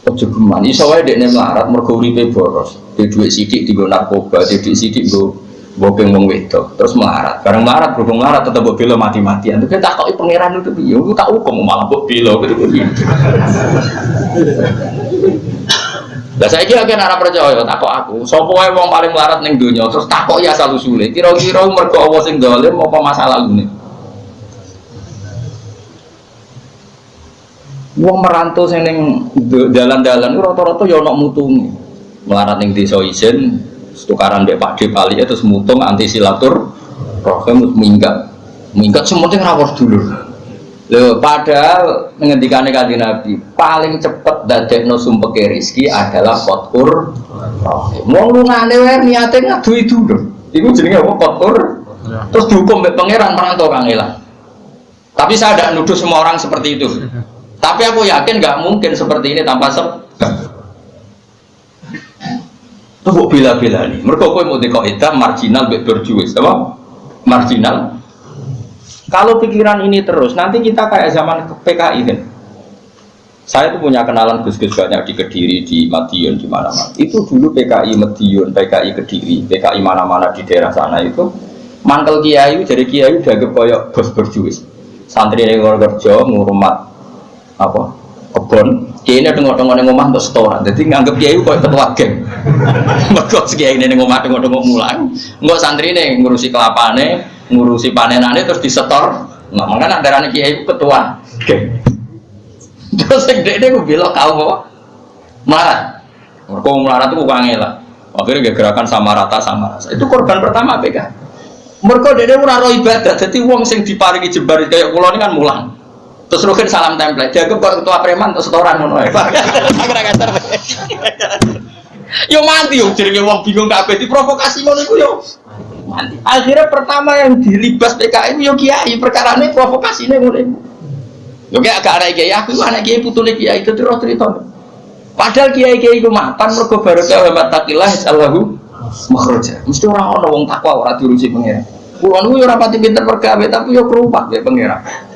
Kejogeman iso wae dekne melarat mergo uripe boros. Di dhuwit sithik dienggo narkoba, di dhuwit sithik nggo bopeng wong wedok, terus melarat. Bareng melarat berhubung melarat tetep mbok bela mati-matian. Terus tak koki pangeran itu piye? Aku tak hukum malah mbok bela gitu piye. Lah saiki akeh ora percaya takok aku. Sapa wae wong paling melarat ning donya terus takok ya asal usule. Kira-kira mergo Allah sing zalim apa masa lalune? Wong merantau sing ning dalan-dalan ku rata-rata ya ana mutunge. Melarat ning desa isin, tukaran mbek Pak De Pali terus mutung anti silatur rahim minggat sementing rawuh dulur. Lho padahal ngendikane Kanjeng Nabi, paling cepet dadekno sumpeke rezeki adalah qotkur rahim. Wong lungane wae niate ngaduhi dulur. Iku jenenge apa qotkur? Terus dihukum mbek pangeran merantau kangelan. Tapi saya tidak nuduh semua orang seperti itu. Tapi aku yakin nggak mungkin seperti ini tanpa sebab. Itu kok bila-bila nih. Mereka kok mau dikaidah marginal berjuis, apa? Marginal. Kalau pikiran ini terus, nanti kita kayak zaman PKI kan. Saya tuh punya kenalan gus-gus banyak di Kediri, di Madiun, di mana-mana. Itu dulu PKI Madiun, PKI Kediri, PKI mana-mana di daerah sana itu. Mantel kiai, jadi kiai dianggap kayak bos berjuis. Santri yang kerja ngurmat apa kebon kiai ini tengok-tengok ning omah untuk setoran jadi nganggep kiai kok ketua geng mergo kiai ini ning omah tengok-tengok mulang engko santri ini ngurusi kelapane ngurusi panenane terus disetor nah makanya antarane kiai ketua geng terus sing dekne ku bilang kaum apa melarat mergo melarat itu kangelan akhirnya gerakan sama rata itu korban pertama PK mergo dekne ora ro ibadah dadi wong sing diparingi jembar kaya kula ini kan mulang. Terus rukin salam template, jago kok ketua preman terus setoran ngono ae. Yo mati yo jenenge wong bingung kabeh diprovokasi ngono iku yo. Mati. Akhirnya pertama yang dilibas PKI yo kiai, perkarane provokasine ngono iku. Yo kayak agak anak kiai aku anak kiai putune kiai itu terus cerita. Padahal kiai-kiai iku mapan mergo barokah wa taqillah sallahu makhraja. Mesti ora ana wong takwa ora diurusi pangeran. Kulo niku yo ora pati pinter pergawe tapi yo kerupak ya pangeran.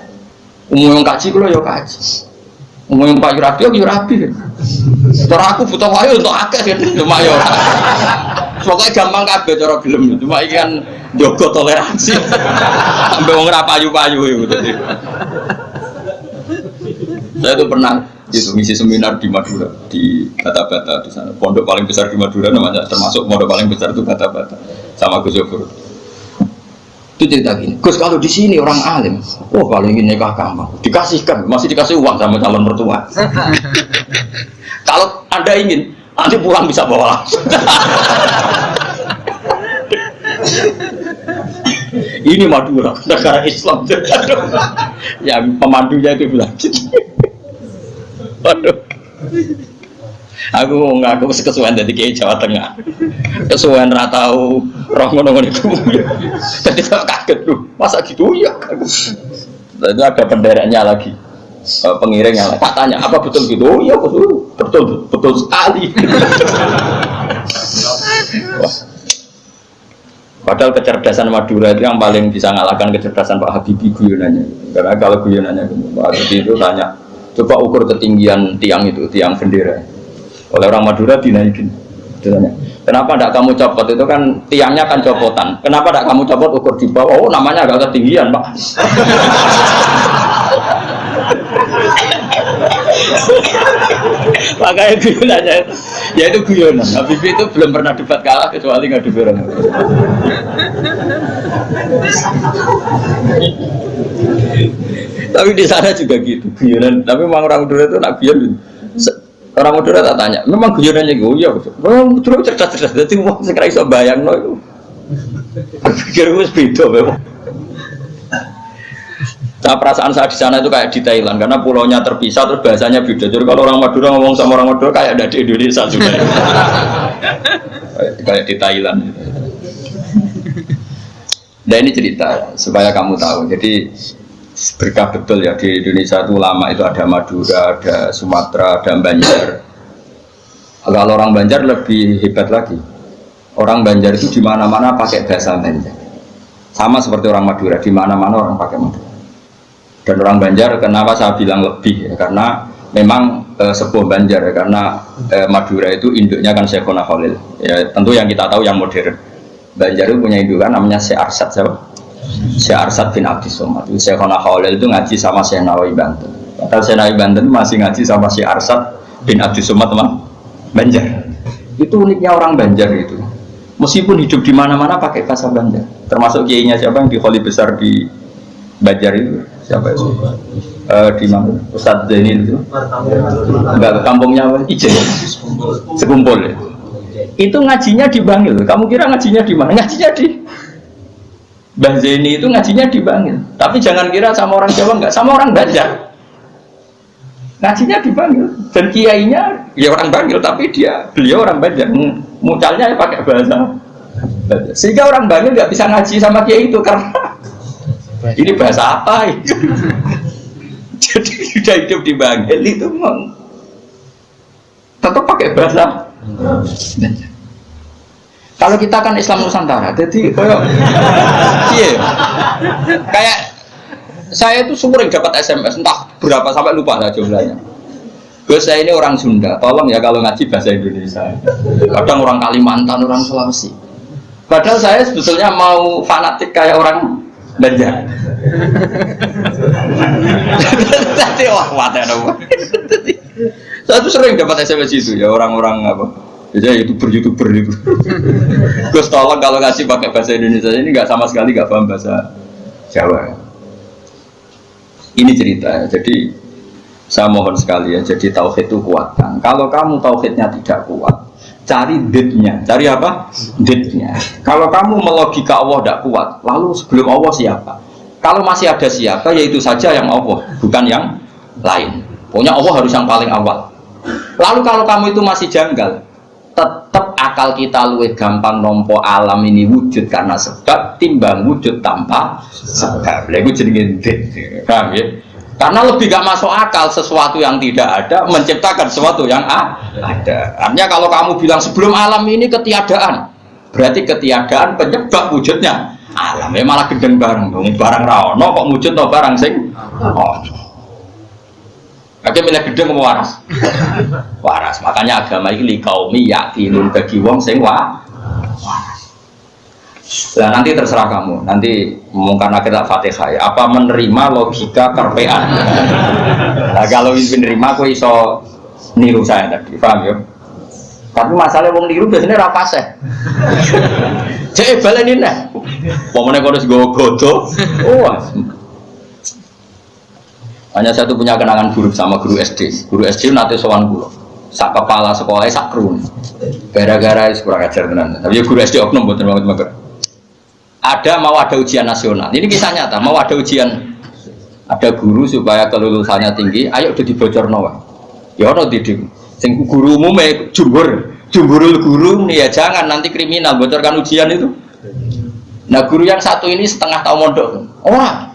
Umum yang kaji kalau ya kaji, umum yang Pak Yurabi ya Yurabi. Cara aku butuh wayu untuk akeh kan, cuma ya. Pokoknya gampang kabeh cara gelem, cuma iki kan jaga toleransi. Sampai wong ora payu-payu gitu. Saya tuh pernah itu ngisi seminar di Madura, di Bata-Bata di sana. Pondok paling besar di Madura namanya, termasuk pondok paling besar itu Bata-Bata sama Gus Yofur. Itu cerita gini, Gus kalau di sini orang alim, oh kalau ingin nikah gampang, dikasihkan, masih dikasih uang sama calon mertua. Kalau Anda ingin, nanti pulang bisa bawa langsung. Ini Madura, negara Islam. Yang pemandunya itu bilang gitu. Waduh. Aku ngaku kesuwen dari kiai Jawa Tengah. Kesuwen ra tau roh ngono-ngono iku. Dadi tak kaget tuh. Masa gitu ya? Itu ada benderanya lagi. Pengiringnya lagi. Katanya apa betul gitu? Oh iya betul. Betul sekali. Padahal kecerdasan Madura itu yang paling bisa mengalahkan kecerdasan Pak Habibie guyonannya. Karena kalau guyonannya Pak Habibie itu tanya, coba ukur ketinggian tiang itu, tiang bendera. Oleh orang Madura dinaikin. Kenapa tidak kamu copot? Itu kan tiangnya kan copotan. Kenapa tidak kamu copot ukur di bawah? Oh, namanya agak ketinggian, Pak. Makanya guyonannya, ya itu guyonan. Habib itu belum pernah debat kalah kecuali nggak orang. Tapi di sana juga gitu guyonan. Tapi memang orang Madura itu nak guyon. Orang Madura tak tanya, memang guyonannya gue ya. Orang Madura cerdas-cerdas. Jadi wong sekarang iso bayang no itu. Pikir gue beda memang. Nah, perasaan saya di sana itu kayak di Thailand karena pulaunya terpisah terus bahasanya beda. Jadi kalau orang Madura ngomong sama orang Madura kayak ada di Indonesia juga. Kayak di Thailand. Nah ini cerita supaya kamu tahu. Jadi berkah betul ya di Indonesia itu lama itu ada Madura, ada Sumatera, ada Banjar. Kalau orang Banjar lebih hebat lagi. Orang Banjar itu di mana-mana pakai bahasa Banjar. Sama seperti orang Madura, di mana-mana orang pakai Madura. Dan orang Banjar kenapa saya bilang lebih ya, karena memang sebuah Banjar ya, karena Madura itu induknya kan Syekhona Khalil ya, tentu yang kita tahu yang modern. Banjar itu punya induk kan namanya Syekh Arsad siapa? Syekh Arsad bin Abdis Somad. Syekhona Khalil itu ngaji sama Syekh Nawawi Banten. Padahal Syekh Nawawi Banten masih ngaji sama Syekh Arsad bin Abdis Somad teman Banjar. Itu uniknya orang Banjar itu. Meskipun hidup di mana-mana pakai bahasa Banjar. Termasuk kiainya siapa yang di Kholi besar di Banjar itu? Siapa itu? Di mana? Ustadz Zainil itu? Enggak, kampungnya apa? Ijen. Sekumpul ya. Itu ngajinya di Bangil. Kamu kira ngajinya di mana? Ngajinya di Mbah Zaini itu ngajinya di Bangil. Tapi jangan kira sama orang Jawa, enggak, sama orang Banjar. Ngajinya di Bangil. Dan kiainya ya orang Bangil, tapi beliau orang Banjar. Mucalnya ya pakai bahasa Banjar. Sehingga orang Bangil enggak bisa ngaji sama kiai itu karena ini bahasa apa itu? Jadi sudah hidup di Bangil itu memang tetap pakai bahasa. Kalau kita kan Islam Nusantara, jadi kayak saya itu sering dapat SMS entah berapa sampai lupa saya jumlahnya. Gus saya ini orang Sunda, tolong ya kalau ngaji bahasa Indonesia. Kadang orang Kalimantan, orang Sulawesi. Padahal saya sebetulnya mau fanatik kayak orang Banjar. Tapi wah waduh. Saya tuh sering dapat SMS itu ya orang-orang apa? Jadi YouTuber itu. Gus tolong kalau ngasih pakai bahasa Indonesia ini nggak sama sekali nggak paham bahasa Jawa. Ini cerita ya. Jadi saya mohon sekali ya. Jadi tauhid itu kuatkan. Kalau kamu tauhidnya tidak kuat, cari ditnya. Cari apa? Ditnya. Kalau kamu melogika Allah tidak kuat, lalu sebelum Allah siapa? Kalau masih ada siapa, yaitu saja yang Allah, bukan yang lain. Pokoknya Allah harus yang paling awal. Lalu kalau kamu itu masih janggal, tetap akal kita luwih gampang nompo alam ini wujud karena sebab timbang wujud tanpa sebab. Lalu jenenge dit. Paham ya? Karena lebih gak masuk akal sesuatu yang tidak ada menciptakan sesuatu yang ada. Artinya kalau kamu bilang sebelum alam ini ketiadaan, berarti ketiadaan penyebab wujudnya alam. Ya malah gendeng bareng, barang rawono kok wujud no barang sing. Oke milih gendeng mau waras. Waras. Makanya agama ini kaumi yakinun bagi wong sing waras. Nah nanti terserah kamu. Nanti mungkin kita Fatihah ya. Apa menerima logika karpean? Nah kalau menerima aku iso niru saya tadi, paham ya? Tapi masalah wong niru biasanya rapase. Cek balenin nih. Pokoknya kau harus godo. Oh. Hanya satu punya kenangan buruk sama guru SD. Guru SD nanti sowan guru. Sak kepala sekolahnya sak krun. Gara-gara kurang ajar tenan. Tapi guru SD oknum boten banget. Mau ada ujian nasional. Ini kisah nyata. Mau ada ujian. Ada guru supaya kelulusannya tinggi. Ayo udah dibocorno wae. Ya ono didik. Sing guru umume jumhurul guru nih ya jangan nanti kriminal bocorkan ujian itu. Nah guru yang satu ini setengah tahun mondok. Orang.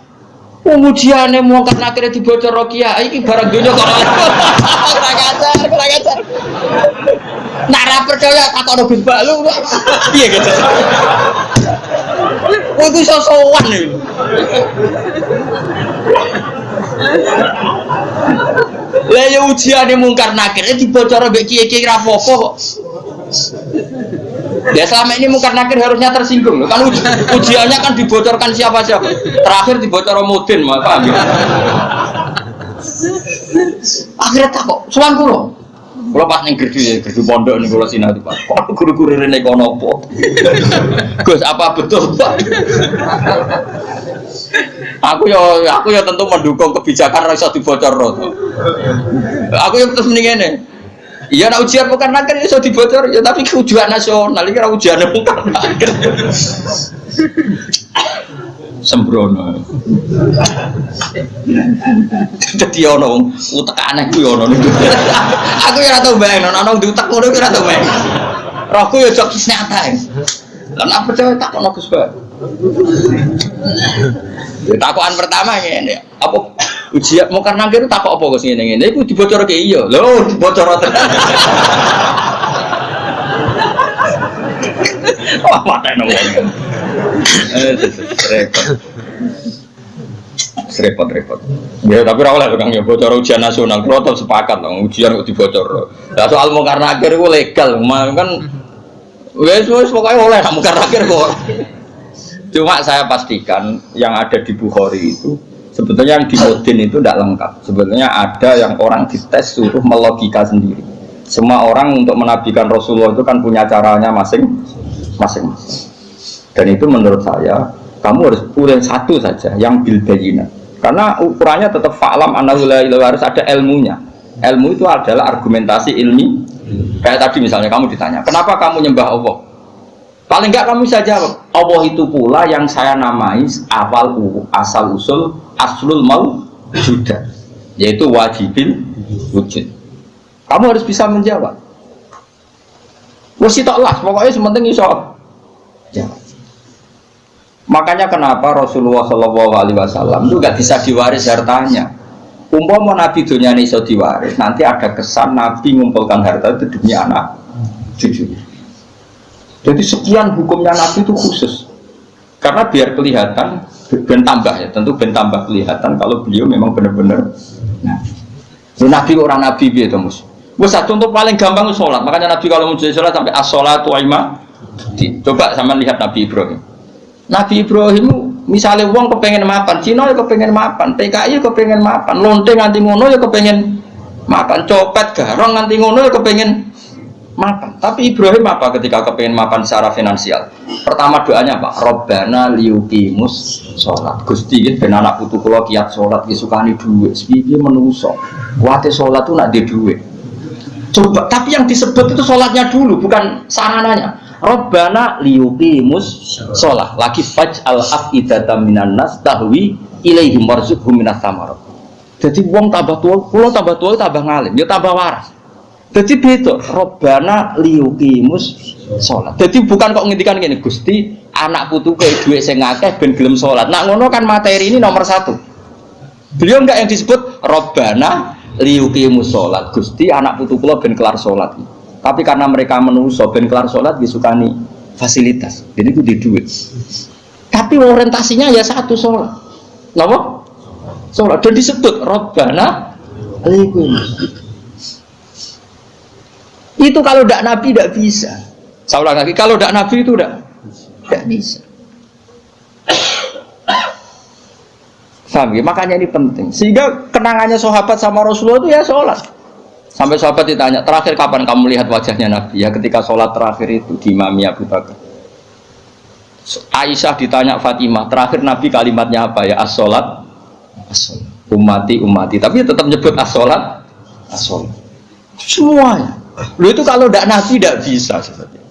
Ujiannya mau karena akhirnya dibocor Rokia, ini barang dunia kok kurang ajar. Nara percaya kata ada bis balu, iya gitu. Itu sosokan nih. Lah ya ujiannya mungkar nakir, dibocor mbek kiye-kiye rapopo kok. Ya selama ini Munkar Nakir harusnya tersinggung kan ujiannya kan dibocorkan siapa-siapa. Terakhir dibocor Mudin, paham ya? Akhirnya tak kok, suan kulo. Kulo pas ning gerdu pondok ning kulo sinau Pak. Kok guru-guru rene kono apa? Gus, apa betul, Pak? Aku ya tentu mendukung kebijakan ra iso dibocorno. Aku ya terus mending ngene. Iya nak ujian Munkar Nakir iso dibocor ya tapi ujian nasional iki ora ujian Munkar Nakir. Sembrono. Dadi ono utek aneh ku ono. Aku ya ora tau bayang ono diutek ngono ki ora tau bayang. Rohku ya jok nyata. Lan apa percaya tak ono Gus Pak. Takokan pertama ngene, apa ujian Munkar Nakir takok apa Gus ngene-ngene iku dibocorke iya. Lho, dibocor tenan. Wah, matane wong. Repot. Ya tapi ora oleh Kang ya bocor ujian nasional. Kulo tetep sepakat lah ujian kok dibocor. Lah soal Munkar Nakir iku legal, kan wis pokoke oleh Munkar Nakir kok. Cuma saya pastikan yang ada di Bukhari itu sebetulnya yang di Mudin itu tidak lengkap. Sebetulnya ada yang orang dites suruh melogika sendiri. Semua orang untuk menabikan Rasulullah itu kan punya caranya masing-masing. Dan itu menurut saya kamu harus pilih satu saja yang bil bayyinah. Karena ukurannya tetap fa'lam annahu la ilaha harus ada ilmunya. Ilmu itu adalah argumentasi ilmi. Kayak tadi misalnya kamu ditanya, kenapa kamu nyembah Allah? Paling enggak kamu bisa jawab, Allah itu pula yang saya namai asal usul aslul mawjudah, yaitu wajibil wujud. Kamu harus bisa menjawab. Wes tok lah, pokoknya sementing iso jawab. Makanya kenapa Rasulullah SAW itu gak bisa diwaris hartanya. Umpama Nabi dunia ini iso diwaris, nanti ada kesan Nabi mengumpulkan harta itu demi anak cucunya. Jadi sekian hukumnya Nabi itu khusus. Karena biar kelihatan, ben tambah ya, tentu ben tambah kelihatan kalau beliau memang benar-benar Nabi orang Nabi gitu Mus. Wes contoh paling gampang sholat. Makanya Nabi kalau mau sholat sampai as-sholatu imma. Coba sama lihat Nabi Ibrahim. Nabi Ibrahim misalnya wong kepengen mapan, Cina ya kepengen mapan, PKI ya kepengen mapan, lonte nganti ngono ya kepengen mapan, copet garong nganti ngono ya kepengen mapan. Tapi Ibrahim apa ketika kepengen mapan secara finansial? Pertama doanya apa? Robbana liyuqimus sholat. Gusti ben anak putu kula kiat sholat ki sukani dhuwit. Piye menungso. Kuwate sholat tuh nak di dhuwit. Coba, tapi yang disebut itu sholatnya dulu, bukan sarananya. Robbana liyuqimus sholat. Lagi faj'al afidatan minan nas tahwi ilaihim warzuqhum minas samarat. Jadi wong tambah tua, kula tambah tua tambah ngalim, ya tambah waras. Jadi beda, Robbana liyuqimus sholat. Jadi bukan kok ngendikan gini, Gusti anak putu kayak duit sing akeh ben gelem sholat. Nah ngono kan materi ini nomor satu. Beliau enggak yang disebut Robbana liyuqimus sholat. Gusti anak putu kula ben kelar sholat. Tapi karena mereka menungso ben kelar sholat disukani fasilitas. Jadi itu di duit. Tapi orientasinya ya satu sholat. Kenapa? Sholat. Dan disebut Robbana liyuqimus. Itu kalau tidak Nabi tidak bisa. Saya ulang lagi, kalau tidak Nabi itu tidak bisa. Faham ya? Makanya ini penting. Sehingga kenangannya sahabat sama Rasulullah itu ya sholat. Sampai sahabat ditanya, terakhir kapan kamu lihat wajahnya Nabi? Ya ketika sholat terakhir itu di Imami Abu Bakar. Aisyah ditanya Fatimah, terakhir Nabi kalimatnya apa ya? As-sholat, as-sholat. Ummati. Tapi tetap nyebut as-sholat, as-sholat. Semuanya. Lu itu kalau tidak Nabi tidak bisa seperti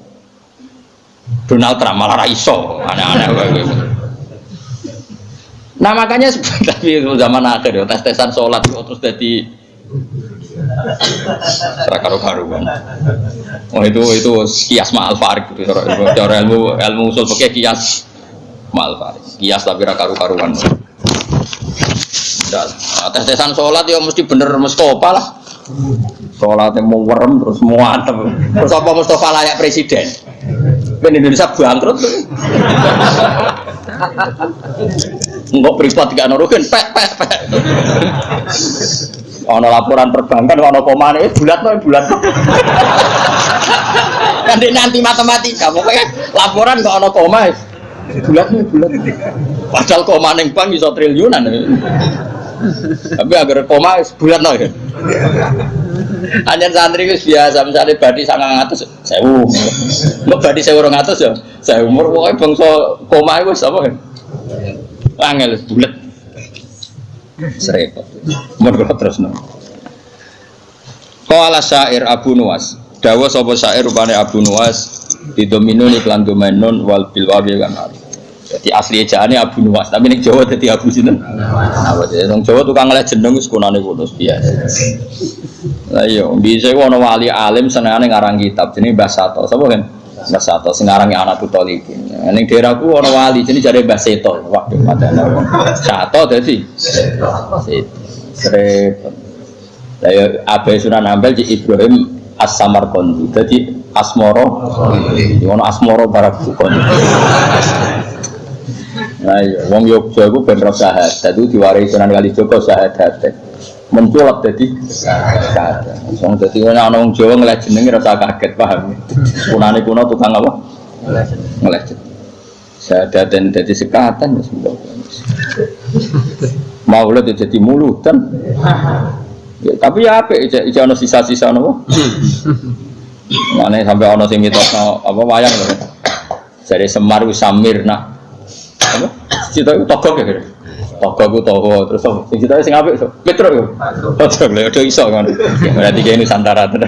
Donald Trump malah raiso aneh-aneh. Nah makanya tapi zaman akhir ya tes-tesan sholat terus jadi serakaru-karuan. Oh itu kias ma'al farik itu cara ilmu usul pakai kias ma'al farik. Kias tapi rakaru-karuan. Tes-tesan sholat ya mesti bener Mustafa lah. Sholatnya mau werem terus mau antem. Terus apa Mustafa layak presiden? Ben Indonesia bangkrut tuh. Enggak privat gak nurukin pek. Ono laporan perbankan ono komane bulat. Kan dia nanti matematika, pokoknya laporan kok ono koma. Bulat. Padahal koma ning bank iso triliunan. Tapi agar koma bulat no ya. Hanya santri itu biasa, misalnya badi 900.000, mbok badi 1.200 ya. Saya umur pokoknya bangsa koma itu apa kan? Angel bulat. Serempet. Mergo terus no. Qala syair Abu Nuwas. Dawa sapa syair rupane Abu Nuwas didominun iklan domenun wal bilwawi kan. Jadi asli ejaane Abu Nuwas, tapi ning Jawa dadi Abu sinten? Nah, wong Jawa tukang ngeleh jeneng wis kunane kuno biasa. Lah iya, bisa ana wali alim senengane ngarang kitab jenenge Mbah Sato. Sapa kan? Mbah Sato sing ngarange anak Tutolipin. Ning daerahku ana wali jenenge jare Mbah Seto. Waduh padane Sato dadi Seto. Srepet. Lah ya Abai Sunan Ampel di Ibrahim As-Samarqandi. Dadi Asmoro. Ono Asmoro Barak Bukon. Nah, wong Yogya iku ben ro syahadat itu diwarisi Sunan Kalijaga syahadat. Menculak dadi syahadat. Wong dadi ana wong Jawa ngeleh jenenge rasa kaget paham. Kunane kuno tukang apa? Ngeleh jeneng. Syahadat dan dadi sekatan wis Maulid jadi mulutan. Ya, tapi ya apik iki ana sisa-sisa napa? Mane sampai ana sing mitosno apa wayang lho. Jare Semar wis Samirna. Apa? Cita itu togok ya, togok itu togok terus sing cita sing apik so, Petro yo, Petro lho, udah iso kan, berarti kayak Nusantara tuh.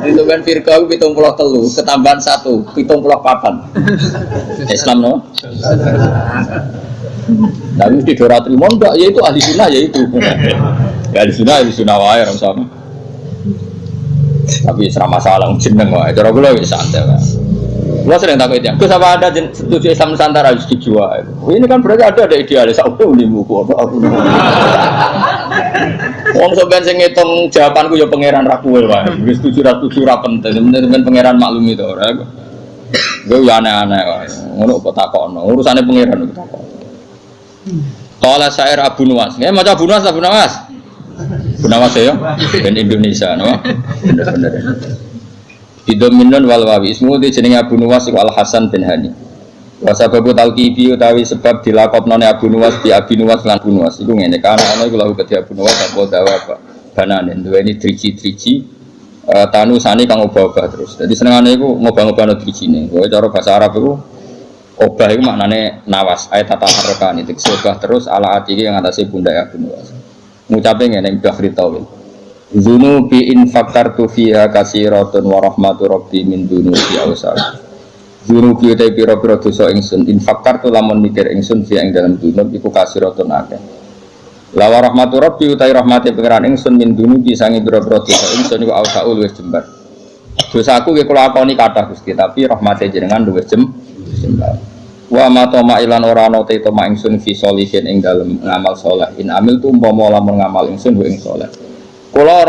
Jadi tuan Firqa itu 73, ketambahan 1, 74. Islam no? Tapi di Dora Trimon enggak, ya itu ahli sunnah ya itu. Ahli sunnah wae sama. Tapi serama masalah jeneng wae, cara kula wis santai wae. Gua sering takut itu. Gus apa ada setuju Islam Nusantara harus dijual? Ini kan berarti ada idealis. Aku nih buku apa? Wong sampean sing ngitung jawabanku ya pangeran ra kuwe wae. Wis setuju ra penting. Temen pangeran maklum itu ora. Gue ya aneh-aneh wae. Ngono kok takokno. Urusane pangeran kok takok. Qala syair Abu Nuwas. Maca Abu Nuwas. Abu Nuwas ya. Ben Indonesia no. Bener-bener. Idominun wal wawi ismu di jenenge Abu Nuwas iku Al Hasan bin Hani. Wa sababu talqibi utawi sebab dilakopnone Abu Nuwas di Abi Nuwas lan Abu Nuwas iku ngene kan ana iku lahu kedhi Abu Nuwas apa dawa apa banane duweni driji-driji tanusane kang obah-obah terus. Dadi senengane iku ngobah-ngobahno drijine. Kowe cara bahasa Arab iku obah iku maknane nawas ayat tataharrokan itu obah terus ala ati yang atase pundak Abu Nuwas. Ngucape ngene Bahri Tawil. Zunubi infakartu fiha kasiratun wa rahmatu rabbi min dunubi awsal. Zunubi utai pira-pira dosa ingsun infakartu lamun mikir ingsun fiha ing dalam dunub iku kasiratun akeh. Lawa rahmatu rabbi utai rahmati pengeran ingsun min dunubi sangi pira-pira dosa ingsun iku awsaul wis jembar. Dosaku ki kula akoni kathah Gusti tapi rahmate jenengan luwih jembar. Wa ma tama ilan ora ana te tama ingsun fi sholihin ing dalem ngamal saleh. In amil tu umpama lamun ngamal ingsun wa ing saleh. Kula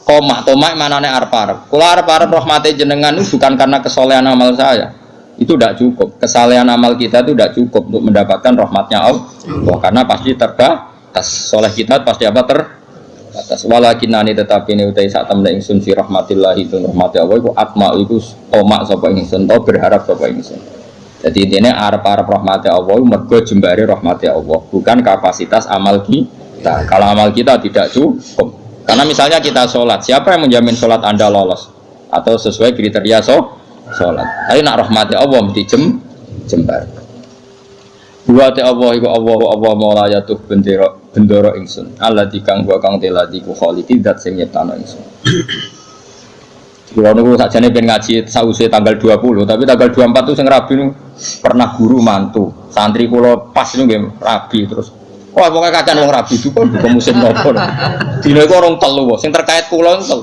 komak tomak manane arep-arep. Kula arep-arep rahmate jenengan itu bukan karena kesolehan amal saya. Itu tidak cukup. Kesalehan amal kita itu tidak cukup untuk mendapatkan rahmatnya Allah. Karena pasti terbatas. Soleh kita pasti apa terbatas. Walakinani tetapi ini utai saat temen ingsun fi rahmatillah itu rahmati Allah iku atma iku tomak sapa ingsun to berharap sapa ingsun. Jadi intinya arep-arep rahmati Allah mergo jembare rahmati Allah, bukan kapasitas amal kita. Kalau amal kita tidak cukup. Karena misalnya kita sholat, siapa yang menjamin sholat Anda lolos atau sesuai kriteria sholat? Tapi nak rahmati Allah mesti jembar. Dua te Allah iku Allah maula yatuh bendoro ingsun. Allah dikang gua kang teladi ku kholiki dat sing nyiptano ingsun. Kulo niku sakjane ben ngaji sause tanggal 20, tapi tanggal 24 itu sing rabi niku pernah guru mantu. Santri kula pas niku nggih rabi terus. Wah, pokoknya kacan wong rabi itu kan bukan musim nopo. Dino itu orang telu, sing terkait pulau itu.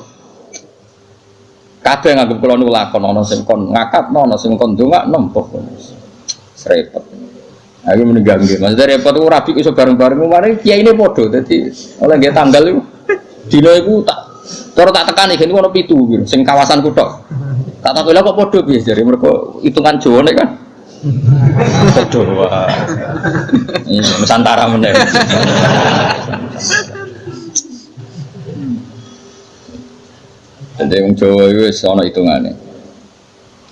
Kabeh nganggep kula niku lakon ana sing kon ngakatno, ana sing kon ndongakno nembok. Repot. Aku meninggal nggih. Maksudnya repot ku rabi iso bareng-bareng mari kiyaine padha. Dadi oleh nggih tanggal iku dino iku tak cara tak tekani gene ono 7 gitu, sing kawasan kuthok. Tak takok lha kok padha piye jare mergo hitungan Jawane kan. Aduh, ini Nusantara bener. Jadi wong Jawa iku wis ana hitungane.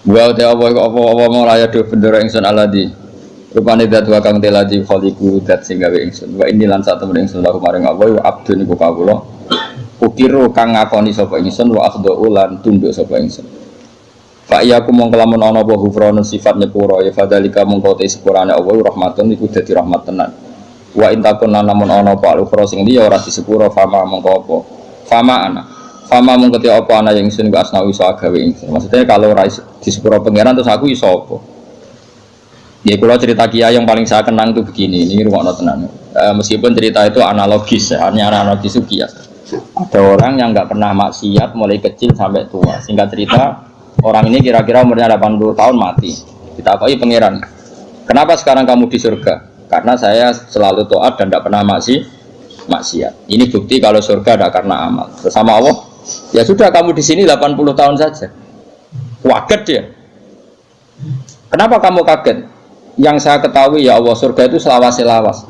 Wa ta apa mau raya do bendera ingsun aladi. Rupane dat wa kang teladi khaliqu dat sing gawe ingsun. Wa ini lan sak temen ingsun laku maring apa wa abdun iku kawula. Ukiru kang ngakoni sapa ingsun wa akhdhu lan tunduk sapa ingsun. Fa iya ku mong kelamun ana apa hufranun sifat nyepura ya fadzalika mongko te sepurane Allah rahmatun iku dadi rahmat tenan. Wa intakun lan namun ana apa al-ukhra sing liya ora disepura fama mongko apa. Fama mongko te apa ana yang ingsun ku asnawi iso gawe ingsun. Maksudnya kalau ora disepura pangeran terus aku iso apa? Ya kalau cerita Kiai yang paling saya kenang itu begini, ini rumah tenan. Meskipun cerita itu analogis, hanya analogis itu kias. Ada orang yang nggak pernah maksiat mulai kecil sampai tua. Singkat cerita, orang ini kira-kira umurnya 80 tahun mati. Kita akui pangeran. Kenapa sekarang kamu di surga? Karena saya selalu taat dan tidak pernah maksiat. Ini bukti kalau surga tidak karena amal. Bersama Allah, ya sudah kamu di sini 80 tahun saja. Kaget dia. Kenapa kamu kaget? Yang saya ketahui ya Allah surga itu selawas-selawas.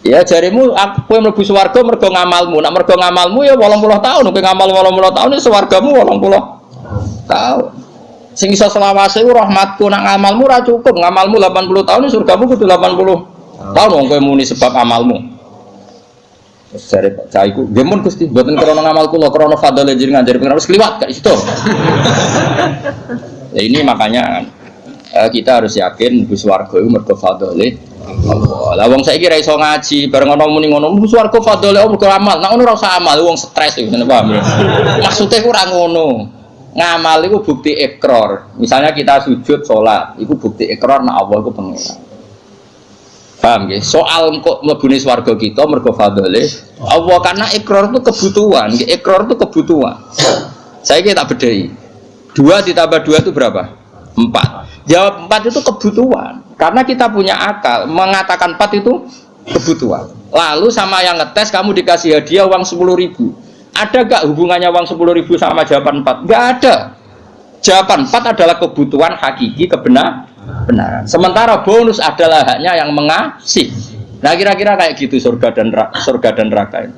Ya jarimu aku yang mlebu swarga mergo ngamalmu. Nak mergo ngamalmu ya 80 tahun, kowe ngamal 80 tahun ya swargamu 80 tahun. Sing iso selawase ku rahmatku, nak ngamalmu ora cukup. Ngamalmu 80 tahun surgamu kudu 80 tahun wong kowe muni sebab amalmu. Terus jare Pak Cai ku, nggih mun Gusti, mboten krana ngamal kula, krana fadhole jenengan jare pengen wis kliwat gak situ. Ya ini makanya kita harus yakin bus warga itu mergo fadhole Allah. Lah wong saiki ra iso ngaji, bareng ana muni ngono, bus warga fadhole Allah mergo amal. Nek ngono ora usah amal, wong stres iki, paham ya? Maksude ku ora ngono. Ngamal iku bukti ikrar. Misalnya kita sujud salat, iku bukti ikrar nek Allah iku pengeran. Paham nggih? Soal kok mlebune swarga kita mergo fadhole Allah karena ikrar itu kebutuhan, ikrar itu kebutuhan. Saiki tak bedhei. 2 ditambah 2 itu berapa? 4. Jawab 4 itu kebutuhan. Karena kita punya akal, mengatakan 4 itu kebutuhan. Lalu sama yang ngetes kamu dikasih hadiah uang 10.000. Ada gak hubungannya uang 10.000 sama jawaban 4? Gak ada. Jawaban 4 adalah kebutuhan hakiki kebenaran. Sementara bonus adalah haknya yang mengasih. Nah kira-kira kayak gitu surga dan neraka ini.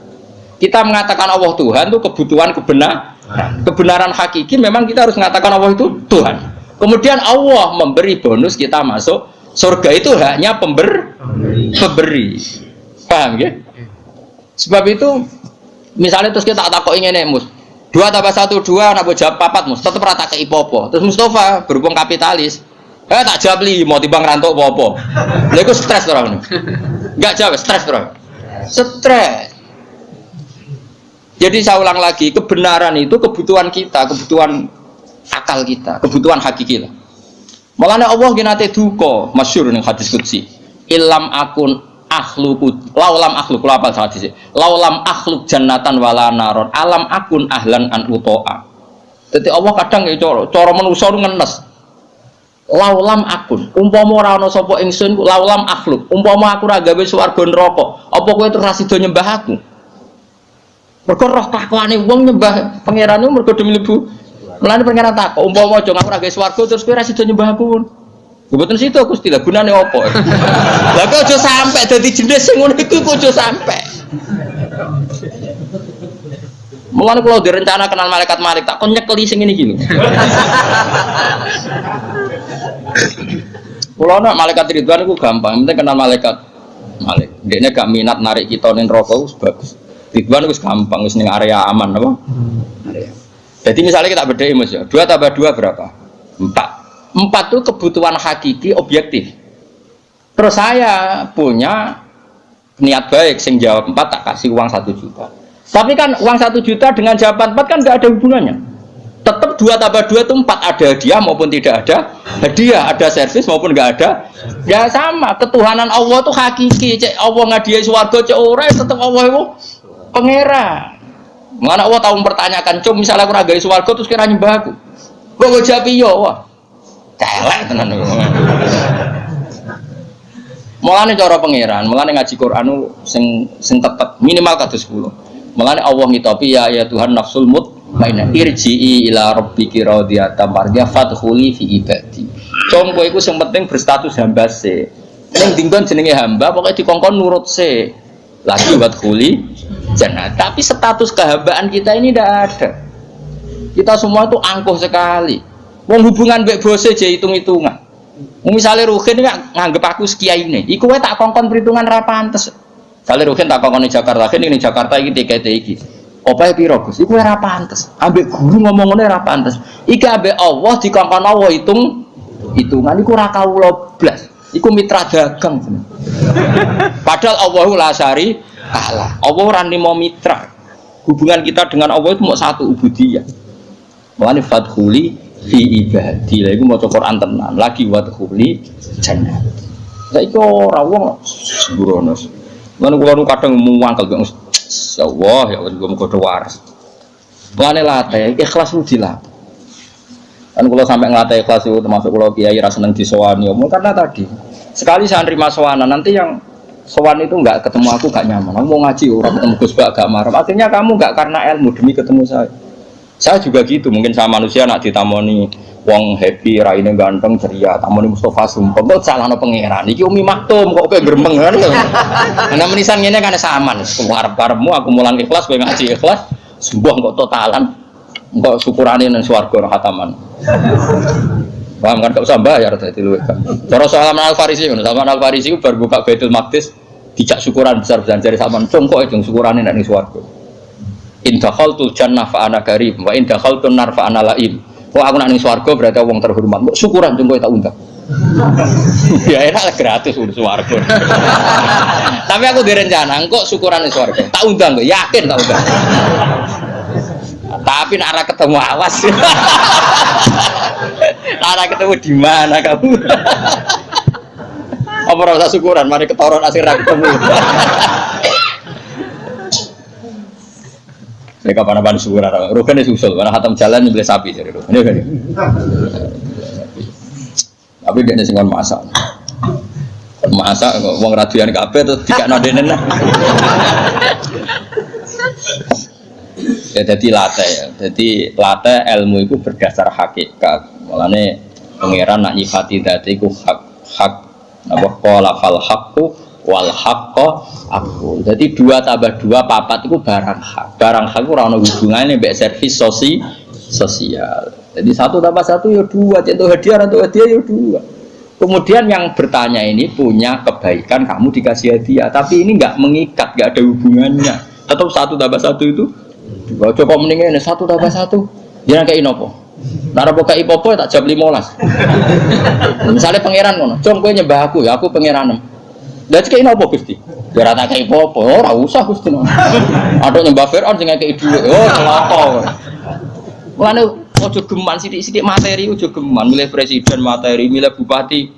Kita mengatakan Allah Tuhan itu kebutuhan kebenaran hakiki. Memang kita harus mengatakan Allah itu Tuhan. Kemudian Allah memberi bonus kita masuk surga itu hanya pemberi. Paham ya? Sebab itu misalnya terus kita takok ngene Mus. 2 tambah 1 2 nak jawab 4 Mus. Tetep ora tak kei apa-apa. Terus Mustafa berhubung kapitalis. Tak jawab 5 timbang rantuk apa-apa. Lha iku stres ora ngono. Enggak jawab stres ora. Stres. Jadi saya ulang lagi, kebenaran itu kebutuhan kita, kebutuhan akal kita, kebutuhan hakiki lah. Mulane Allah genate duka, masyhur ning hadis qudsi. Ilam akun akhluqu, laulam akhluq apa hadis. Laulam akhluq jannatan wala naron, alam akun ahlan an utoa. Dadi Allah kadang ya cara manusa ngenes. Laulam akun, umpama ora ana sapa ingsun, laulam akhluq, umpama aku ora gawe swarga neraka, apa kowe terus sida nyembah aku? Mergo roh kelakuane wong nyembah pangerane mergo demi mlebu. Mulane pangeran tak, umpama aja aku ora gawe swarga terus kowe ora sida nyembah aku. Mboten sida Gusti, lha gunane apa? Lah kok aja sampe dadi jenis sing ngono iku aja sampe. Mulane kula direncana kenal malaikat tak kon nyekeli sing ngene iki lho. Kula nak malaikat Ridwan iku gampang, penting kenal malaikat. Dekne gak minat narik kita ning neraka wis bagus. Ridwan wis gampang, wis ning area aman apa? Area. Jadi misalnya kita bedai Mas ya, 2 tambah 2 berapa? 4. 4 itu kebutuhan hakiki objektif. Terus saya punya niat baik, sing jawab 4 tak kasih uang 1 juta. Tapi kan uang 1 juta dengan jawaban 4 kan nggak ada hubungannya. Tetap 2 tambah 2 itu 4, ada hadiah maupun tidak ada hadiah, ada servis maupun nggak ada. Ya sama, ketuhanan Allah itu hakiki. Cek Allah ngadiai swarga cek ora tetap Allah itu pangeran. Mana Allah tahu mempertanyakan, cum misalnya aku ragai swarga terus kira nyembah aku. Kok jawab iya, wah. Celek tenan. Mulane cara pangeran, mulane ngaji Quran sing tetep minimal kados 10. Mulane Allah ngitopi ya Tuhan nafsul mutmainnah irji'i ila rabbiki radiyatan mardiyah fadkhuli fi ibadi. Cum kowe iku sing penting berstatus hamba se. Ning dinggon jenenge hamba pokoke dikongkon nurut se. Lagi wadkhuli jannah. Tapi status kehambaan kita ini tidak ada. Kita semua itu angkuh sekali. Wong hubungan mbek bose je hitung-hitungan. Misalnya Ruhin nganggep aku sekiai ini, iku wae tak kongkon perhitungan ra pantes. Misalnya Ruhin tak kongkon di Jakarta, ini Jakarta iki tiket iki. Opae piro Gus? Iku ora pantes. Ambek guru ngomong ngene ora pantes. Iki ambek Allah dikongkon Allah hitungan iku ora kawula blas. Iku mitra dagang. Padahal Allahu la syari Allah. Allah ora nimo mitra. Hubungan kita dengan Allah itu mau satu ubudiyah. Mulane fadkhuli fi ibadi. Lha iku maca Quran tenan. Lagi wadkhuli jannah. Saiki ora wong sembrono. Lan kula nu kadang muangkel kok ya Allah ya wis muga do waras. Mulane latih ikhlas itu dilatih. Kan kula sampai ngelatih ikhlas itu termasuk kula kiai ra seneng disowani omong karena tadi sekali saya nerima sowanan nanti yang sowan itu enggak ketemu aku gak nyaman. Aku mau ngaji ora ketemu Gus Bak gak marah. Akhirnya kamu enggak karena ilmu demi ketemu saya. Saya juga gitu, mungkin sama manusia nak ditamoni wong happy, raine ganteng, ceria, tamoni Mustafa Sumpah, kok salahno pangeran. Iki Umi Maktum kok kowe gremeng kan. Ana menisan ngene kan saman. Arep-arepmu aku mulang ikhlas, kowe ngaji ikhlas, sembuh kok totalan. Kok syukurane nang swarga khataman. Paham kan gak usah bayar dadi luwih. Cara Salman Al-Farisi ngono, Salman Al-Farisi ku bar buka Baitul Maqdis dijak syukuran besar-besaran jare Salman, "Cung kok ejung syukurane nek ning swarga." In dakhaltul jannah fa ana karim wa in dakhaltun nar fa ana laim. Kok aku nak ning swarga berarti wong terhormat. Mbok syukuran cung kowe tak undang. Ya enak gratis urus swarga. Tapi aku direncana engko syukuran ning swarga. Tak undang kok, yakin tak undang. Tapi nak arah ketemu awas. Arah ketemu di mana kamu? Apa ora syukuran mari ketoron asir ra ketemu. Mereka kapan-kapan syukuran, Rugen itu usul, karena khatam jalan beli sapi jadi Rugen. Tapi dia ni singgon masak, uang radian kafe terus tidak nadenen. Ya jadi latih ilmu itu berdasar hakikat. Malane pangeran nak nyifati dadi iku hak apa qala fal haqqu wal haqqo aku. Jadi 2 tambah 2 4 itu barang hak. Barang hak ora ono hubungane mbek servis sosial. Jadi 1 tambah 1 ya 2, contoh hadiah ya 2. Kemudian yang bertanya ini punya kebaikan kamu dikasih hadiah, tapi ini enggak mengikat, enggak ada hubungannya. Tetap 1 tambah 1 itu 2. Coba mendingan 1 tambah 1. Jangan kayak inopo. Nara boka ipopo tak jam 15. Misalnya pangeran ngono, "Cung kowe nyembah aku ya, aku pangeran." Lah cek apa Gusti? Ya ora tak kei apa-apa, ora usah Gusti. Ada nyembah Firaun sing ngekeki dhuwit. Oh, celaka. Mulane ojo geman sithik-sithik materi, ojo geman milih presiden materi, milih bupati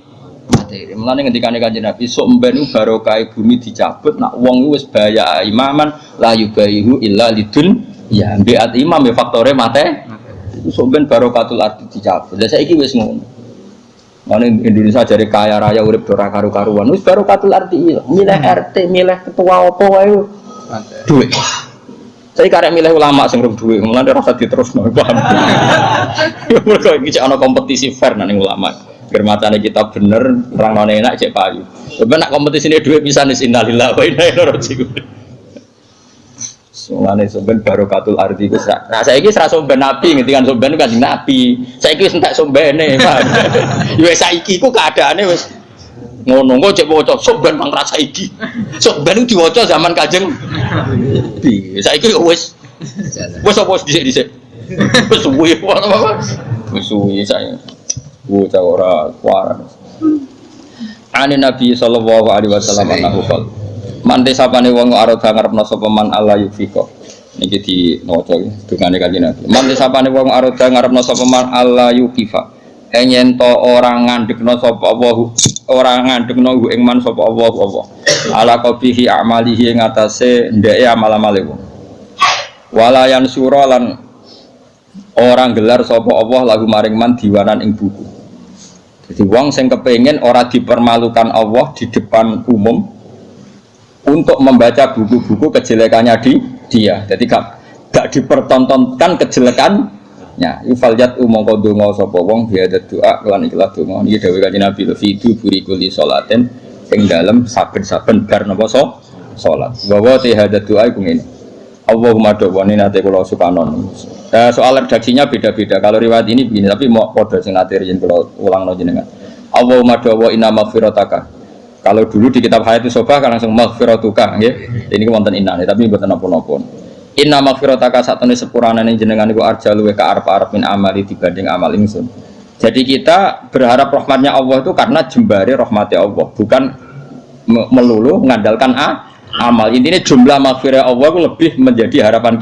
materi. Mulane ngendikane Kanjeng Nabi, sok mben barokah bumi dicabut, nak wong wis baya imaman la yubayihu illa lidun. Ya, mbiat imam ya faktore mate. Sok mben barokatul ardi dicabut. Lah saiki wis ngono. Mana Indonesia jadi kaya raya urip ora karu-karuan. Wis barokatul arti milih RT, milih ketua apa wae duit. Saya karek milih ulama sing rem duit, mulane rasa diterusno paham. Ya mergo iki ana kompetisi fair nang ulama. Germatane kita bener, rangane enak cek payu. Tapi nak kompetisine duit bisa nis innalillahi wa inna ilaihi raji'un. Mulane somben barokatul ardi ku sak. Nah saiki ora somben nabi ngendikan somben Kanjeng Nabi. Saiki wis entek sombene, Pak. Ya saiki ku keadaane wis ngono kok cek waca somben bang rasa iki. Somben ku diwaca zaman Kanjeng Nabi. Saiki wis apa dhisik-dhisik. Wis suwi apa. Wis suwi saya. Bocah ora kuaran. Ane Nabi sallallahu alaihi wasallam anahu qol. Mante sapane wong arep ngarepno sapa man Allah yufiko. Niki di maca dungane Kanjeng Nabi. Mante sapane wong arep ngarepno sapa man Allah yukifa. Yen to ora ngandhekno sapa Allah, ora ngandhekno ing man sapa Allah. Ala qabihi amalihi ing atase ndeke amal-amale wong. Wala yansura lan ora gelar sapa Allah lagu maring man diwanan ing buku. Jadi wong sing kepengin ora dipermalukan Allah di depan umum untuk membaca buku-buku kejelekannya dia. Jadi gak dipertontonkan kejelekannya. Ifaliyat umangka donga sapa wong biada doa lan ikhlas donga. Niki dawuh Kanjeng Nabi fidu burikuli salaten ing dalem saben-saben bar napa salat. Wa wa hadat doa iku ngene. Allahumma do'wani nate kula sukanon. Soal redaksinya beda-beda. Kalau riwayat ini begini, tapi mau padha sing nate yen kula ulangno jenengan. Allahumma do'wa inna maghfirataka. Kalau dulu di kitab Hayatus Sobah kan langsung maghfiratuka nggih. Ini wonten inane tapi mboten napa-napa. Inna maghfirataka satune sepurane jenengan iku arja luwe ka arep-arep min amali dibanding amal ingsun. Jadi kita berharap rahmatnya Allah itu karena jembare rahmatnya Allah, bukan melulu mengandalkan amal. Intinya jumlah maghfirah Allah itu lebih menjadi harapan